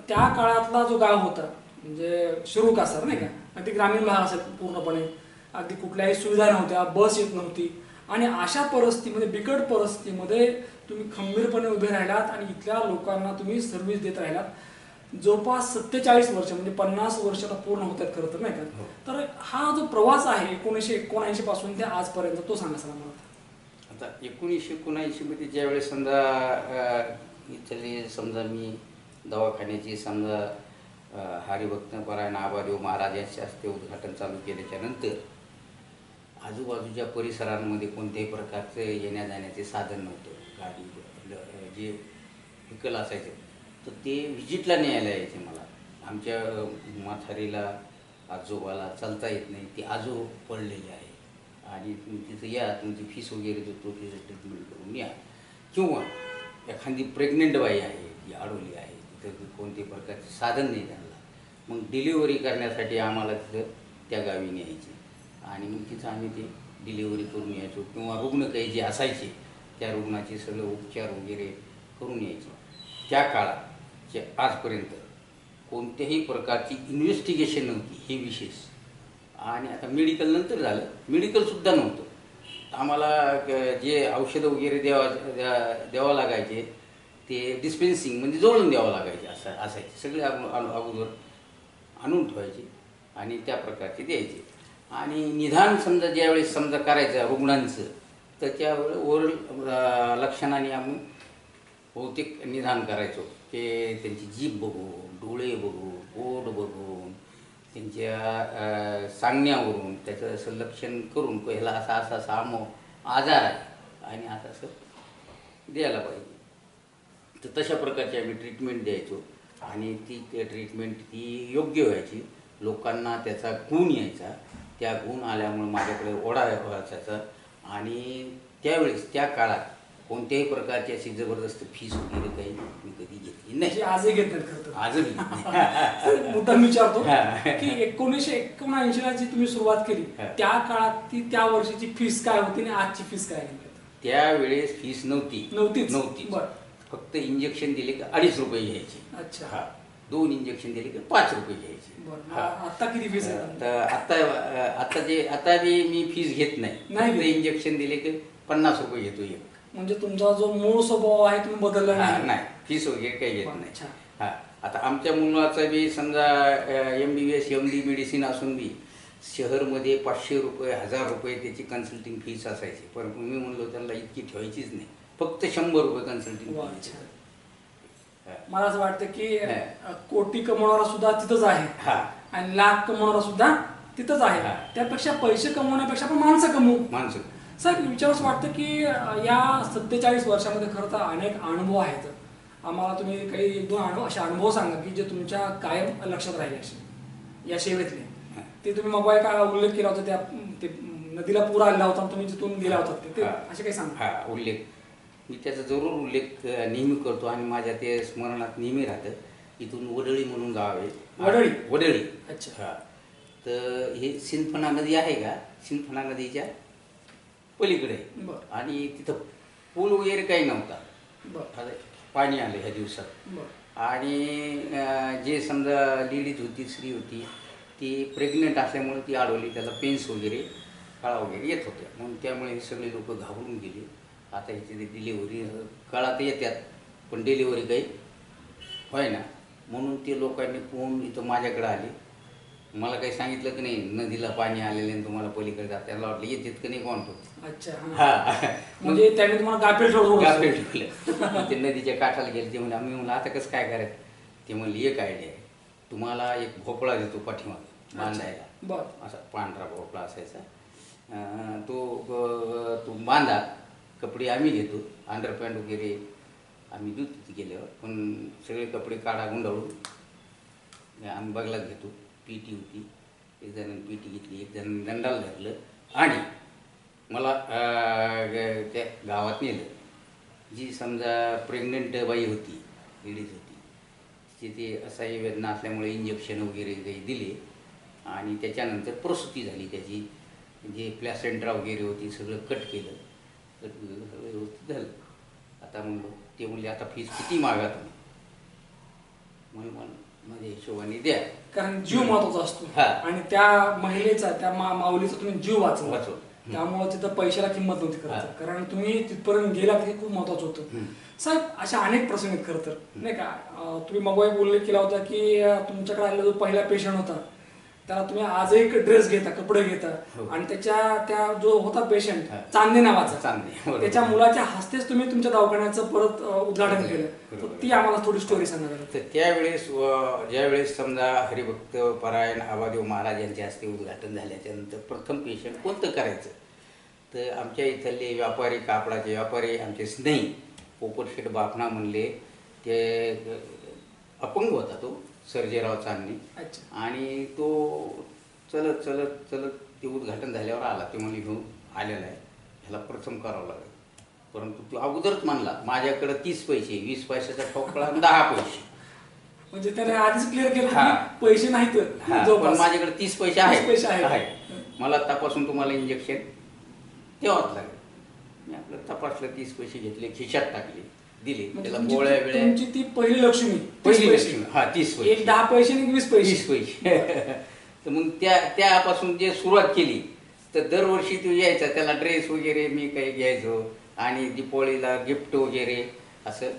त्या काळातला जो गाव होता म्हणजे शिरूर कासार नाही का, अगदी ग्रामीण भाग असेल पूर्णपणे, अगदी कुठल्याही सुविधा नव्हत्या, बस येत नव्हती. आणि अशा परिस्थितीमध्ये, बिकट परिस्थितीमध्ये तुम्ही खंबीरपणे उभे राहिलात आणि इथल्या लोकांना तुम्ही सर्व्हिस देत राहिलात. जवळपास 47 वर्ष म्हणजे 50 वर्ष आता पूर्ण होतात खरं तर नाही का. तर हा जो प्रवास आहे 1979 पासून ते आजपर्यंत, तो सांगा सर मला. आता 1979 मध्ये ज्यावेळेस समजा इथले समजा मी दवाखान्याची समजा हरिभक्त परायण आबादेव महाराज यांच्या हस्ते उद्घाटन चालू केल्याच्या नंतर आजूबाजूच्या परिसरांमध्ये कोणत्याही प्रकारचं येण्या जाण्याचे साधन नव्हतं. गाडी जे व्हिकल असायचे तर ते व्हिजिटला न्यायला यायचे. मला आमच्या म्हातारीला आजोबाला चालता येत नाही, ते आजो पडलेले आहे आणि तुम्ही तिथं या, तुमची फीस वगैरे देतो, तिथं ट्रीटमेंट करून या. किंवा एखादी प्रेग्नेंट बाई आहे ती अडवली आहे, तिथं कोणत्याही प्रकारचे साधन नाही त्यांना. मग डिलिव्हरी करण्यासाठी आम्हाला तिथं त्या गावी न्यायचे आणि मग तिथं आम्ही ते डिलिव्हरी करून यायचो. किंवा रुग्ण काही जे असायचे त्या रुग्णाचे सगळं उपचार वगैरे करून यायचे. त्या काळात आजपर्यंत कोणत्याही प्रकारची इन्व्हेस्टिगेशन नव्हती, हे विशेष. आणि आता मेडिकल नंतर झालं, मेडिकलसुद्धा नव्हतं. आम्हाला जे औषधं वगैरे द्यावं लागायचे ते डिस्पेन्सिंग म्हणजे जोडून द्यावं लागायचे, असायचे. सगळे अगोदर आणून ठेवायचे आणि त्या प्रकारचे द्यायचे. आणि निदान समजा ज्यावेळेस समजा करायचं रुग्णांचं, तर त्यावेळेस ओरल लक्षणाने आम्ही बहुतेक निदान करायचो. ते त्यांची जीभ बघून, डोळे बघून, पोट बघून, त्यांच्या सांगण्यावरून त्याचं असं लक्षण करून ह्याला असा असा असा आजार आहे आणि असं असं द्यायला पाहिजे. तर तशा प्रकारची आम्ही ट्रीटमेंट द्यायचो आणि ती ट्रीटमेंट ही योग्य व्हायची. लोकांना त्याचा गुण यायचा. त्या गुण आल्यामुळे माझ्याकडे ओढा व्हायचा. आणि त्यावेळेस त्या काळात कोणत्याही प्रकारची अशी जबरदस्त फीस वगैरे काही मी कधी घेतली नाही. आजही घेत नाहीत खरं तर. आजही मुद्दाम विचारतो की 1979ला जी तुम्ही सुरुवात केली त्या काळात ती त्या वर्षीची फीस काय होती आणि आजची फीस काय आहे? त्यावेळेस फीस नव्हती. फक्त इंजेक्शन दिले की 2.5 रुपये घ्यायचे. अच्छा. हा, 2 इंजेक्शन दिले की 5 रुपये घ्यायचे. आता किती फीस आहे? आता मी फीस घेत नाही. इंजेक्शन दिले की 50 रुपये घेतो एक. म्हणजे तुमचा जो मूळ स्वभाव आहे तुम्ही बदलला नाही, फीस वगैरे काही घेत नाही. हा, आता आमच्या मुलाचा बी समजा MBBS MD मेडिसिन असून बी शहरमध्ये 500 रुपये 1000 रुपये त्याची कन्सल्टिंग फीस असायची. पण मी म्हणलो त्यांना इतकी ठेवायचीच नाही, फक्त 100 रुपये कन्सल्टिंग फीस. मला असं वाटतं की कोटी कमवणारा सुद्धा तिथंच आहे आणि लाख कमवणारा सुद्धा तिथंच आहे. त्यापेक्षा पैसे कमवण्यापेक्षा आपण माणसं कमवू. साहेब, विचारच वाटतं की या 47 वर्षामध्ये खरं तर अनेक अनुभव आहेत. आम्हाला तुम्ही काही 1-2 असे अनुभव सांगा की जे तुमच्या कायम लक्षात राहिले असे या सेवेतले. ते तुम्ही मग काय उल्लेख केला होता, त्या नदीला पूर आला होता, तुम्ही जिथून गेला होता, ते असे काही सांगा. उल्लेख मी त्याचा जरूर उल्लेख नेहमी करतो आणि माझ्या ते स्मरणात नेहमी राहतं. इथून वडळी म्हणून गाव आहे. वडळी. अच्छा. तर हे सिंदफणा नदी आहे का, सिंदफणा नदीच्या पलीकडे. आणि तिथं पूल वगैरे काही नव्हता. पाणी आलं ह्या दिवसात. आणि जे समजा लेडीज होती, स्त्री होती, ती प्रेग्नंट असल्यामुळे ती अडवली. त्याला पेन्स वगैरे कळा वगैरे येत होत्या. म्हणून त्यामुळे हे सगळे लोक घाबरून गेले. आता ह्याची डिलेवरी काळात येतात पण डिलेवरी काही होय ना. म्हणून ते लोकांनी फोन इथं माझ्याकडे आले. मला काही सांगितलं की नाही नदीला पाणी आलेलं आणि तुम्हाला पलीकडे जात. त्याला वाटलं येतात की नाही कोण तो. अच्छा. म्हणजे त्याने तुम्हाला गाफील ठेवलं. ते नदीच्या काठाला गेले. ते म्हणजे आम्ही म्हणलं आता कसं काय करायचं. ते म्हणले एक आयडिया आहे, तुम्हाला एक भोपळा देतो पाठीमागे बांधायला. असा पांढरा भोपळा असायचा. तो बांधा. कपडे आम्ही घेतो, अंडरपॅन्ट वगैरे आम्ही देऊ तिथे गेल्यावर. पण सगळे कपडे काढा गुंडाळून आम्ही बगलात घेतो. पीटी होती, एक जणांनी पीटी घेतली, एक जणांनी दंडाला धरलं आणि मला त्या गावात नेलं. जी समजा प्रेग्नंट बाई होती, लेडीज होती, तिथे असह्य वेदना असल्यामुळे इंजेक्शन वगैरे काही दिले आणि त्याच्यानंतर प्रसूती झाली. त्याची जे प्लॅसेंट्रा वगैरे होती सगळं कट केलं. सगळं व्यवस्थित झालं. आता म्हणलो ते म्हणले आता फीस किती मागा तुम्ही. म्हणून माझ्या हिशोबाने द्या, कारण जीव महत्वाचा असतो आणि त्या महिलेचा, त्या माऊलीचा तुम्ही जीव वाचवा. त्यामुळे तिथं पैशाला किंमत नव्हती खरं, कारण तुम्ही तिथपर्यंत गेला हे खूप महत्वाचं होतं. साहेब, अशा अनेक प्रसंग आहेत खरं तर, नाही का. तुम्ही मग उल्लेख केला होता की तुमच्याकडे आलेला जो पहिला पेशंट होता त्याला तुम्ही आजही ड्रेस घेता, कपडे घेता आणि त्या जो होता पेशंट चांदणे नावाचा, त्याच्या मुलाच्या हस्तेच तुम्ही तुमच्या दवाखान्याचं परत उद्घाटन केलं. तर ती आम्हाला थोडी स्टोरी सांगा. तर त्यावेळेस ज्यावेळेस समजा हरिभक्त परायण आबादेव महाराज यांच्या हस्ते उद्घाटन झाल्याच्या नंतर प्रथम पेशंट कोणतं करायचं. तर आमच्या इथले व्यापारी, कापडाचे व्यापारी आमचे स्नेही पोपटशेठ बापना म्हणले. ते अपंग होता तो सर्जेराव चांदणे. आणि तो चलत चलत चलत ते उद्घाटन झाल्यावर आला. ते म्हणजे घेऊन आलेला आहे, ह्याला प्रथम करावं लागेल. परंतु तो अगोदरच म्हणला माझ्याकडे 30 पैसे, 20 पैशाचा ठोकळा 10 पैसे. म्हणजे त्याने आधीच क्लिअर केलं पैसे नाहीत, पण माझ्याकडे 30 पैसे आहेत. मला तपासून तुम्हाला इंजेक्शन द्यावंच लागेल. मी आपलं तपासलं, 30 पैसे घेतले, खिशात टाकले, दिले. म्हणजे त्याला तुमची गोळ्या ती- बिळ्या तुमची ती पहिली लक्ष्मी 30 पहिली पैसे. लक्ष्मी, हा 30 पैसे, एक 10 पैसे आणि 20 पैसे. 20 पैसे. तर मग त्यापासून जे सुरुवात केली, तर दरवर्षी तो यायचा, त्याला ड्रेस वगैरे मी काही घ्यायचो आणि दीपावळीला गिफ्ट वगैरे असं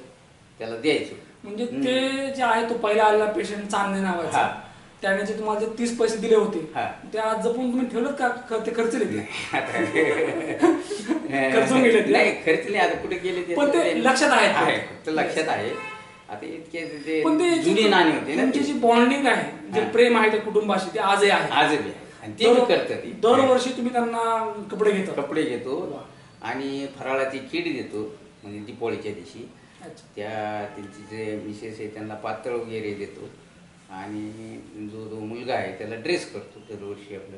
त्याला द्यायचो. म्हणजे ते जे आहे तो पहिला आलेला पेशंट चांदणे नावाचा, हा. त्याने जे तुम्हाला जे 30 पैसे दिले होते हा. ते आज जपून तुम्ही ठेवलं का ते खर्च गेले? खर्चून गेले ते? नाही, खर्च नाही, आता कुठे गेले पण ते लक्षात आहेत. आहे, फक्त लक्षात आहे. आता इतके ते पण ते जुने नाणे होते ना तुमची ते. जी बॉन्डिंग आहे, जे हा. प्रेम आहे त्या कुटुंबाशी, ते आजही आहे. आजही आहे आणि ते बी करतात ते. दरवर्षी तुम्ही त्यांना कपडे घेता? कपडे घेतो आणि फराळाची किट देतो, म्हणजे दीपावळीच्या दिवशी. अच्छा. त्यांची जे मिसेस आहे त्यांना पातळ वगैरे देतो आणि जो मुलगा आहे त्याला ड्रेस करतो दरवर्षी आपलं.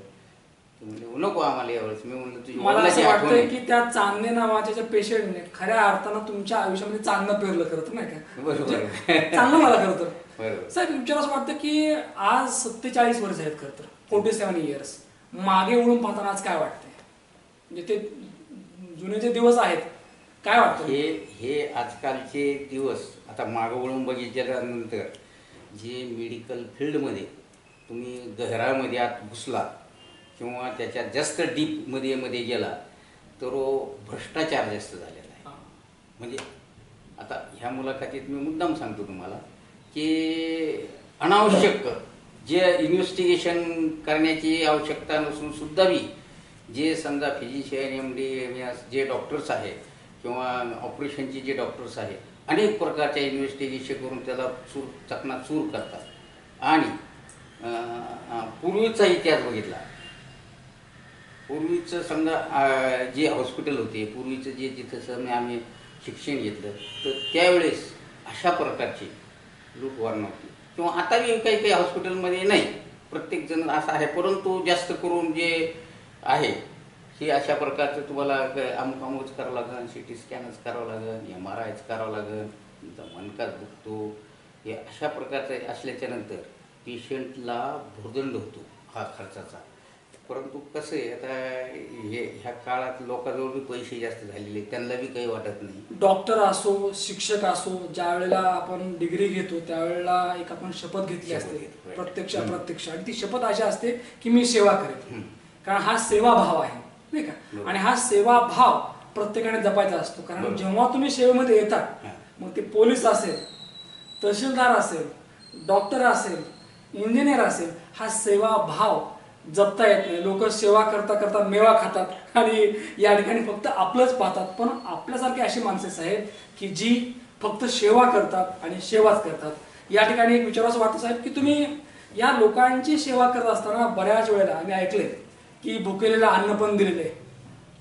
ते म्हणजे नको आम्हाला यावेळेस. मी म्हणलं तुझी मला वडिलांची असं आठवण वाटतंय आहे. की त्या चांदणे नावाच्या ज्या पेशंटने खऱ्या अर्थानं तुमच्या आयुष्यामध्ये चांदणं पेरलं खरं तर, नाही का? बरोबर. चांगलं मला खरं तर. बरोबर. साहेब विचार असं वाटतं की आज 47 वर्ष आहेत खरं तर, 47 इयर्स. मागे वळून पाहताना आज काय वाटतंय? म्हणजे ते जुने जे दिवस आहेत, काय वाटतं? हे आजकालचे दिवस आता मागं वळून बघितल्यानंतर जे मेडिकल फील्डमध्ये तुम्ही गहरामध्ये आत घुसला किंवा त्याच्यात जास्त डीपमध्ये गेला तर भ्रष्टाचार जास्त झालेला आहे. म्हणजे आता ह्या मुलाखतीत मी मुद्दाम सांगतो तुम्हाला की अनावश्यक जे इन्व्हेस्टिगेशन करण्याची आवश्यकता नसून सुद्धा बी जे समजा फिजिशियन MD जे डॉक्टर्स आहेत किंवा ऑपरेशनचे जे डॉक्टर्स आहेत, अनेक प्रकारच्या इन्व्हेस्टिगेशन करून त्याला चकनाचूर करतात. आणि पूर्वीचा इतिहास बघितला, पूर्वीचं समजा जे हॉस्पिटल होते, पूर्वीचं जे जिथं आम्ही शिक्षण घेतलं, तर त्यावेळेस अशा प्रकारची लूटवार नव्हती. किंवा आता बी काही काही हॉस्पिटलमध्ये नाही, प्रत्येकजण असं आहे, परंतु जास्त करून जे आहे हे अशा प्रकारचं तुम्हाला अमुकच करावं लागेल, CT स्कॅनच करावं लागेल, MRIच करावं लागेल, तुमचा मनकाच दुखतो, हे अशा प्रकारचं असल्याच्यानंतर पेशंटला भुर्दंड होतो हा खर्चाचा. परंतु कसं आहे आता ह्या काळात लोकांजवळ बी पैसे जास्त झालेले, त्यांना बी काही वाटत नाही. डॉक्टर असो, शिक्षक असो, ज्या वेळेला आपण डिग्री घेतो त्यावेळेला एक आपण शपथ घेतली असते, प्रत्यक्ष अप्रत्यक्ष, आणि ती शपथ अशी असते की मी सेवा करेन. कारण हा सेवाभाव आहे, नाही का? आणि हा सेवाभाव प्रत्येकाने जपायचा असतो. कारण जेव्हा तुम्ही सेवेमध्ये येता, मग ते पोलीस असेल, तहसीलदार असेल, डॉक्टर असेल, इंजिनियर असेल, हा सेवाभाव जपता येत नाही. लोक सेवा करता करता मेवा खातात आणि या ठिकाणी फक्त आपलंच पाहतात. पण आपल्यासारखी अशी माणसं आहेत की जी फक्त सेवा करतात आणि सेवाच करतात. या ठिकाणी एक विचारावं वाटतं साहेब की तुम्ही या लोकांची सेवा करत असताना बऱ्याच वेळेला आम्ही ऐकले की भुकेलेलं अन्न पण दिलेलं आहे,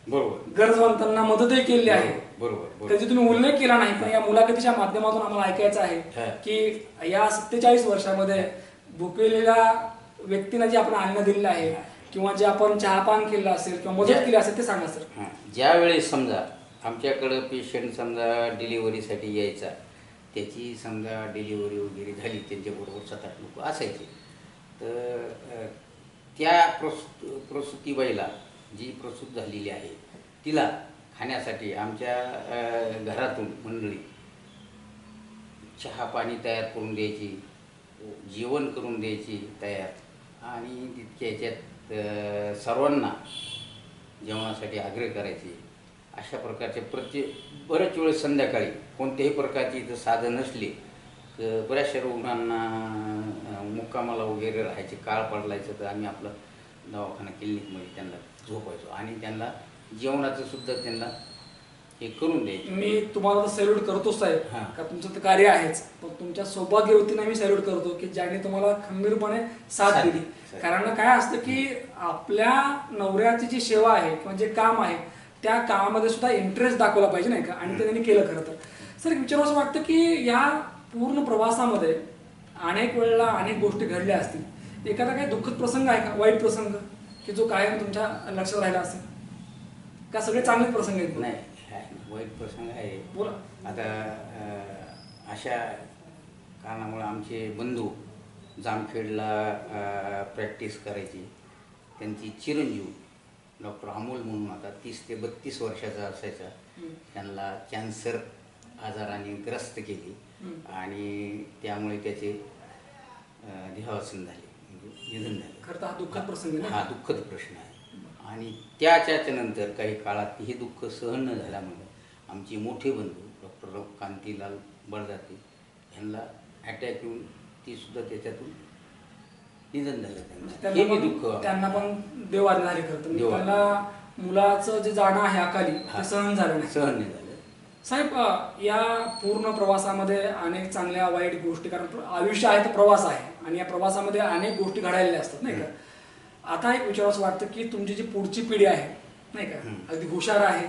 बरोबर, गरजवंतांना मदतही केलेली आहे. बरोबर. त्याची तुम्ही उल्लेख केला नाही, पण या मुलाखतीच्या माध्यमातून आम्हाला ऐकायचं आहे की या 47 वर्षामध्ये भुकेलेल्या व्यक्तींना जे आपण अन्न दिलेलं आहे किंवा जे आपण चहापान केलं असेल किंवा मदत केली असेल ते सांगा सर. ज्यावेळेस समजा आमच्याकडं पेशंट समजा डिलिव्हरीसाठी यायचा, त्याची समजा डिलिव्हरी वगैरे झाली, त्यांच्याबरोबर 7-8 लोक असायचे, तर त्या प्रसूतीबाईला जी प्रसूत झालेली आहे तिला खाण्यासाठी आमच्या घरातून मंडळी चहा पाणी तयार करून द्यायची, जेवण करून द्यायची तयार, आणि तितक्या ह्याच्यात सर्वांना जेवणासाठी आग्रह करायचे. अशा प्रकारचे बऱ्याच वेळेस संध्याकाळी कोणत्याही प्रकारची इथं साधन नसली तर बऱ्याचशा रुग्णांना मुक्कामाला वगैरे राहायचे, काळ पडलायचं तर आम्ही आपलं दवाखाना क्लिनिकमध्ये त्यांना झोपायचो आणि त्यांना जेवणाचं सुद्धा त्यांना हे करून द्यायचे. मी तुम्हाला तर सॅल्यूट करतो साहेब, का तुमचं तर कार्य आहेच, पण तुमच्या सौभाग्यवतींना मी सॅल्यूट करतो की ज्यांनी तुम्हाला खंबीरपणे साथ दिली. कारण काय असतं की आपल्या नवऱ्याची जी सेवा आहे किंवा जे काम आहे त्या कामामध्ये सुद्धा इंटरेस्ट दाखवला पाहिजे, नाही का? आणि ते त्यांनी केलं खरं तर. सर एक विचार असं वाटतं की या पूर्ण प्रवासामध्ये अनेक वेळेला अनेक गोष्टी घडल्या असतील, एखादा काही दुःखद प्रसंग आहे का, वाईट प्रसंग की जो कायम तुमच्या लक्षात राहिला असेल का? सगळे चांगले प्रसंग आहेत? नाही, वाईट प्रसंग आहे. बोला. आता अशा कारणामुळे आमचे बंधू जामखेडला प्रॅक्टिस करायची, त्यांची चिरंजीव डॉक्टर अमोल म्हणून आता 30 ते 32 वर्षाचा असायचा, त्यांना कॅन्सर आजाराने ग्रस्त केली आणि त्यामुळे त्याचे देहावसन झाले, म्हणजे निधन झाले. खरं तर हा दुःखद प्रसंग आहे ना. हा दुःखद प्रश्न आहे. आणि त्याच्यानंतर काही काळात हे दुःख सहन न झाल्यामुळे आमचे मोठे बंधू डॉक्टर कांतीलाल बडजाते यांना अटॅक येऊन ती सुद्धा त्याच्यातून निधन झालं त्यांचं. हे बी दुःख त्यांना पण देवारी झाली खरं तर. देवारी. त्यांना मुलाचं जे जाणं आहे अकाली ते सहन झालं नाही. सहन नाही झालं. साहेब, या पूर्ण प्रवासामध्ये अनेक चांगल्या वाईट गोष्टी, कारण आयुष्य आहे तर प्रवास आहे आणि या प्रवासामध्ये अनेक गोष्टी घडायला असतात नाही का. आता एक विचारावंसं वाटतं की तुमची जी पुढची पिढी आहे नाही का, अगदी हुशार आहे,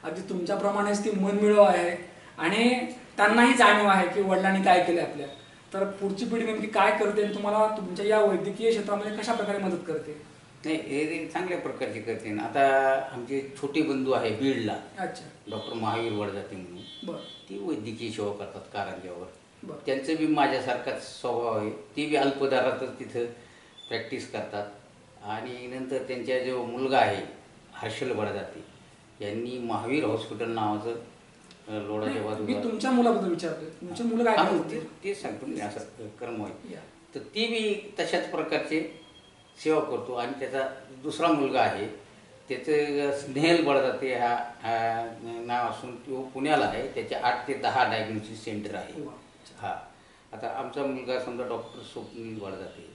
अगदी तुमच्याप्रमाणेच ती मनमिळव आहे आणि त्यांनाही जाणीव आहे की वडिलांनी काय केलं आपल्या. तर पुढची पिढी नेमकी काय करते आणि तुम्हाला तुमच्या या वैद्यकीय क्षेत्रामध्ये कशा प्रकारे मदत करते? नाही, हे चांगल्या प्रकारचे करते ना. आता आमचे छोटे बंधू आहे बीडला, अच्छा, डॉक्टर महावीर बडजाते म्हणून, बरं ती वैद्यकीय सेवा करतात कारंजावर. बरं. त्यांचं बी माझ्यासारखाच स्वभाव आहे. ती बी अल्पदरातच तिथं प्रॅक्टिस करतात. आणि नंतर त्यांचा जो मुलगा आहे हर्षल बडजाते, यांनी महावीर हॉस्पिटल नावाचं लोणाच्या मी बाजूला. तुमच्या मुलाबद्दल विचारतोय, तुमचे मुलं काय करतात? ते सांगतो मी, असं कर्म आहे. या. तर ती बी तशाच प्रकारचे सेवा करतो. आणि त्याचा दुसरा मुलगा आहे, त्याचं स्नेहल बडजाते हा नाव असून तो पुण्याला आहे. त्याचे 8 ते 10 डायग्नोसिस सेंटर आहे. वा. हा, आता आमचा मुलगा समजा डॉक्टर स्वप्नील बडजाते,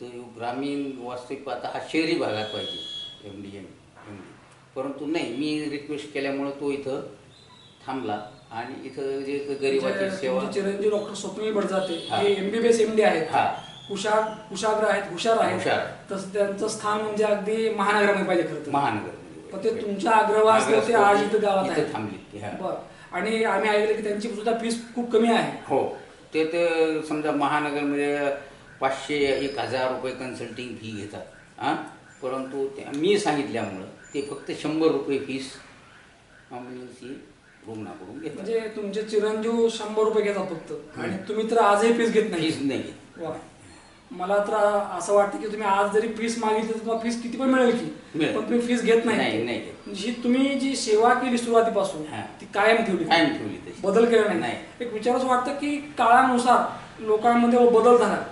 तो ग्रामीण वास्तविक पाहता हा शहरी भागात पाहिजे MD. परंतु नाही, मी रिक्वेस्ट केल्यामुळं तो इथं थांबला आणि इथं जे गरिबाची सेवा. चिरंजीव डॉक्टर स्वप्नील बडजाते हा. हे MBBS MD आहेत, हा. कुशाग्र आहेत, हुशार आहेत. हुशार. तसं त्यांचं स्थान म्हणजे अगदी महानगरामध्ये पाहिजे खरं तर. महानगरमध्ये. पण ते तुमच्या आग्रहास ते आज इथं गावात इथं आहे. थांबली ती. हा. बरं. आणि आम्ही ऐकलं की त्यांची सुद्धा फीस खूप कमी आहे. हो, ते तर समजा महानगरमध्ये 500-1000 रुपये कन्सल्टिंग फी घेतात. हां, परंतु मी सांगितल्यामुळं ते फक्त 100 रुपये फीस ॲम्ब्युलन्सची रुग्णाकडून घेतात. म्हणजे तुमचे चिरंजीव 100 रुपये घेतात फक्त आणि तुम्ही तर आजही फीस घेत नाही. फीस नाही घेत. वा. मला तर असं वाटतं की तुम्ही आज जरी फीस मागितली तर तुम्हाला फीस किती पण मिळेल की, मिळेल. पण तुम्ही फीस घेत नाही, नाही. नाही घेत. जी तुम्ही जी सेवा केली सुरुवातीपासून हा. ती कायम ठेवली, कायम ठेवली तशी. बदल केला नाही. नाही. एक विचाराचं वाटतं की काळानुसार लोकांमध्ये बदल झाला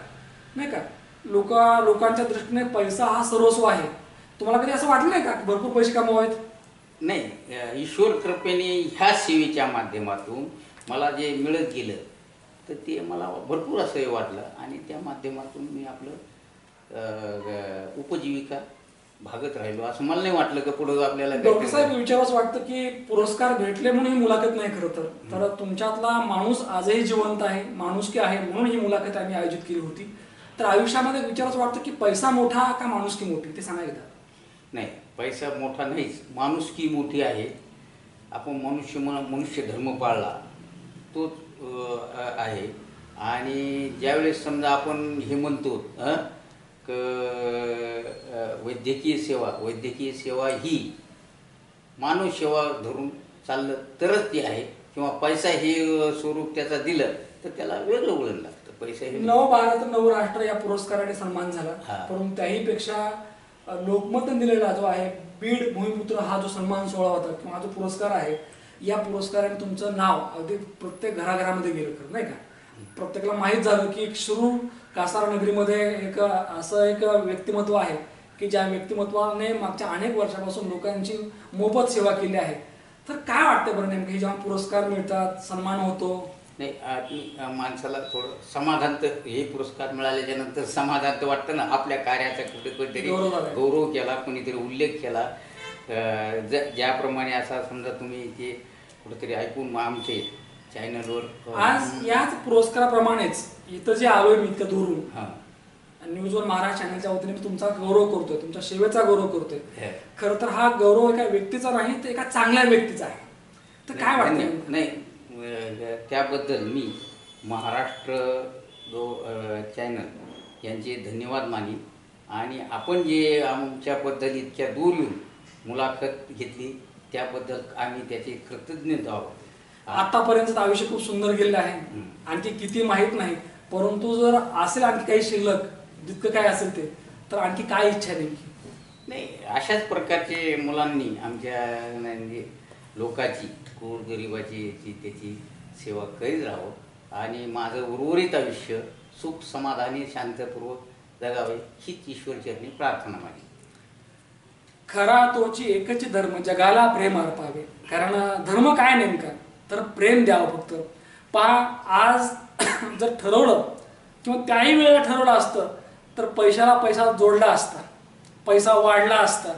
नाही का. लोकांच्या दृष्टीने पैसा हा सर्वस्व आहे. तुम्हाला कधी असं वाटलं नाही का की भरपूर पैसे कमवावेत? नाही, ईश्वर कृपेने ह्या सेवेच्या माध्यमातून मला जे मिळत गेलं तर ते मला भरपूर असं वाटलं आणि त्या माध्यमातून मी आपलं उपजीविका भागत राहिलो. असं मला नाही वाटलं की पुढं आपल्याला डॉक्टर साहेब, विचारावंसं वाटतं की पुरस्कार भेटले म्हणून ही मुलाखत नाही खरं तर तुमच्यातला माणूस आजही जिवंत आहे, माणुसकी आहे म्हणून ही मुलाखत आम्ही आयोजित केली होती. तर आयुष्यामध्ये विचारावंसं वाटतं की पैसा मोठा का माणुसकी मोठी, ते सांगा एकदा. नाही, पैसा मोठा नाहीच, माणुसकी मोठी आहे. आपण मनुष्य धर्म पाळला तोच आहे. आणि ज्यावेळेस समजा आपण हे म्हणतो वैद्यकीय सेवा ही मानव सेवा धरून चाललं तरच ती आहे. किंवा पैसा हे स्वरूप त्याचा दिलं तर त्याला वेगळं वळण लागतं. पैसा हे नवभारत नवराष्ट्र या पुरस्काराने सन्मान झाला. हा. परंतु त्याही पेक्षा लोकमतने दिलेला जो आहे बीड भूमिपुत्र हा जो सन्मान सोहळा होता किंवा हा जो पुरस्कार आहे, या पुरस्काराने तुमचं नाव अगदी प्रत्येक घराघरामध्ये गेलं खरं नाही का. प्रत्येकाला माहीत झालं की शिरूर कासारा नगरीमध्ये असं एक व्यक्तिमत्व आहे की ज्या व्यक्तिमत्वाने मागच्या अनेक वर्षापासून लोकांची मोफत सेवा केली आहे. तर काय वाटतं बरं नेमकं, हे जेव्हा पुरस्कार मिळतात, सन्मान होतो? नाही, माणसाला थोडं समाधान तर, हे पुरस्कार मिळाल्याच्या नंतर समाधान तर वाटतं ना. आपल्या कार्याचा कुठेतरी गौरव केला, कोणीतरी उल्लेख केला. ज्याप्रमाणे असा समजा तुम्ही ते कुठेतरी ऐकून आमचे चॅनलवर आज याच पुरस्काराप्रमाणेच इथं जे आलोय मी इतकं दुरून, हां, न्यूज वन महाराष्ट्र चॅनलच्या वतीने मी तुमचा गौरव करतोय, तुमच्या सेवेचा गौरव करतोय. हे. खरं तर हा गौरव एका व्यक्तीचा नाही तर एका चांगल्या व्यक्तीचा आहे. तर काय वाटतं? नाही, त्याबद्दल मी महाराष्ट्र चॅनल यांचे धन्यवाद मानी. आणि आपण जे आमच्याबद्दल इतक्या दूर येऊन मुलाखत घेतली त्याबद्दल आम्ही त्याचे कृतज्ञ आहोत. आतापर्यंत आयुष्य खूप सुंदर गेलेलं आहे, आणखी किती माहीत नाही. परंतु जर असेल आणखी काही शिल्लक, जितकं काय असेल ते, तर आणखी काय इच्छा नेमकी? नाही, अशाच प्रकारचे मुलांनी आमच्या लोकाची, गोरगरिबाची त्याची सेवा करीत राहावं आणि माझं उर्वरित आयुष्य सुख समाधानी शांतपूर्वक जगावे हीच ईश्वरचरणी प्रार्थना माझी. खरा तोची एकच धर्म जगाला प्रेम अर्पावे. कारण धर्म काय नेमका तर प्रेम द्यावं फक्त. पहा आज जर ठरवलं किंवा त्याही वेळेला ठरवलं असतं तर पैशाला पैसा जोडला असता, पैसा वाढला असता.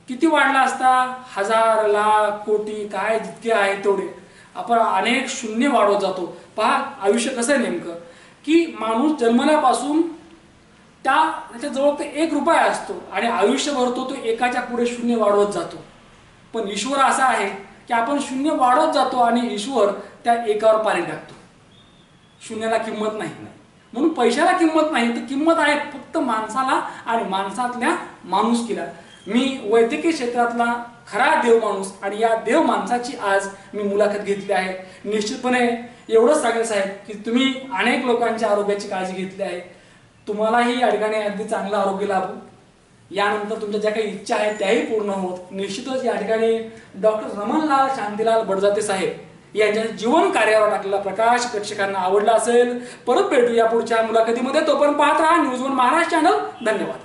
किती वाढला असता? 1000 लाख कोटी काय जितके आहे तेवढे. आपण अनेक शून्य वाढवत जातो. पहा आयुष्य कसं आहे नेमकं की माणूस जन्मल्यापासून त्याच्याजवळ ते 1 रुपया असतो आणि आयुष्यभर तो एकाच्या पुढे शून्य वाढवत जातो. पण ईश्वर असा आहे की आपण शून्य वाढवत जातो आणि ईश्वर त्या एकावर पाणी टाकतो. शून्याला किंमत नाही. म्हणून पैशाला किंमत नाही, तर किंमत आहे फक्त माणसाला आणि माणसातल्या माणुसकीला. मी वैद्यकीय क्षेत्रातला खरा देव माणूस आणि या देव माणसाची आज मी मुलाखत घेतली आहे. निश्चितपणे एवढंच सांगेल साहेब की तुम्ही अनेक लोकांच्या आरोग्याची काळजी घेतली आहे. तुम्हालाही या ठिकाणी अगदी चांगलं आरोग्य लाभो. यानंतर तुमच्या ज्या काही इच्छा आहेत त्याही पूर्ण होत. निश्चितच या ठिकाणी डॉक्टर रमणलाल शांतीलाल बडजाते साहेब यांच्या जीवन कार्यावर टाकलेला प्रकाश प्रेक्षकांना आवडला असेल. परत भेटूया पुढच्या मुलाखतीमध्ये. तोपर्यंत पाहत राहा न्यूज वन महाराष्ट्र चॅनल. धन्यवाद.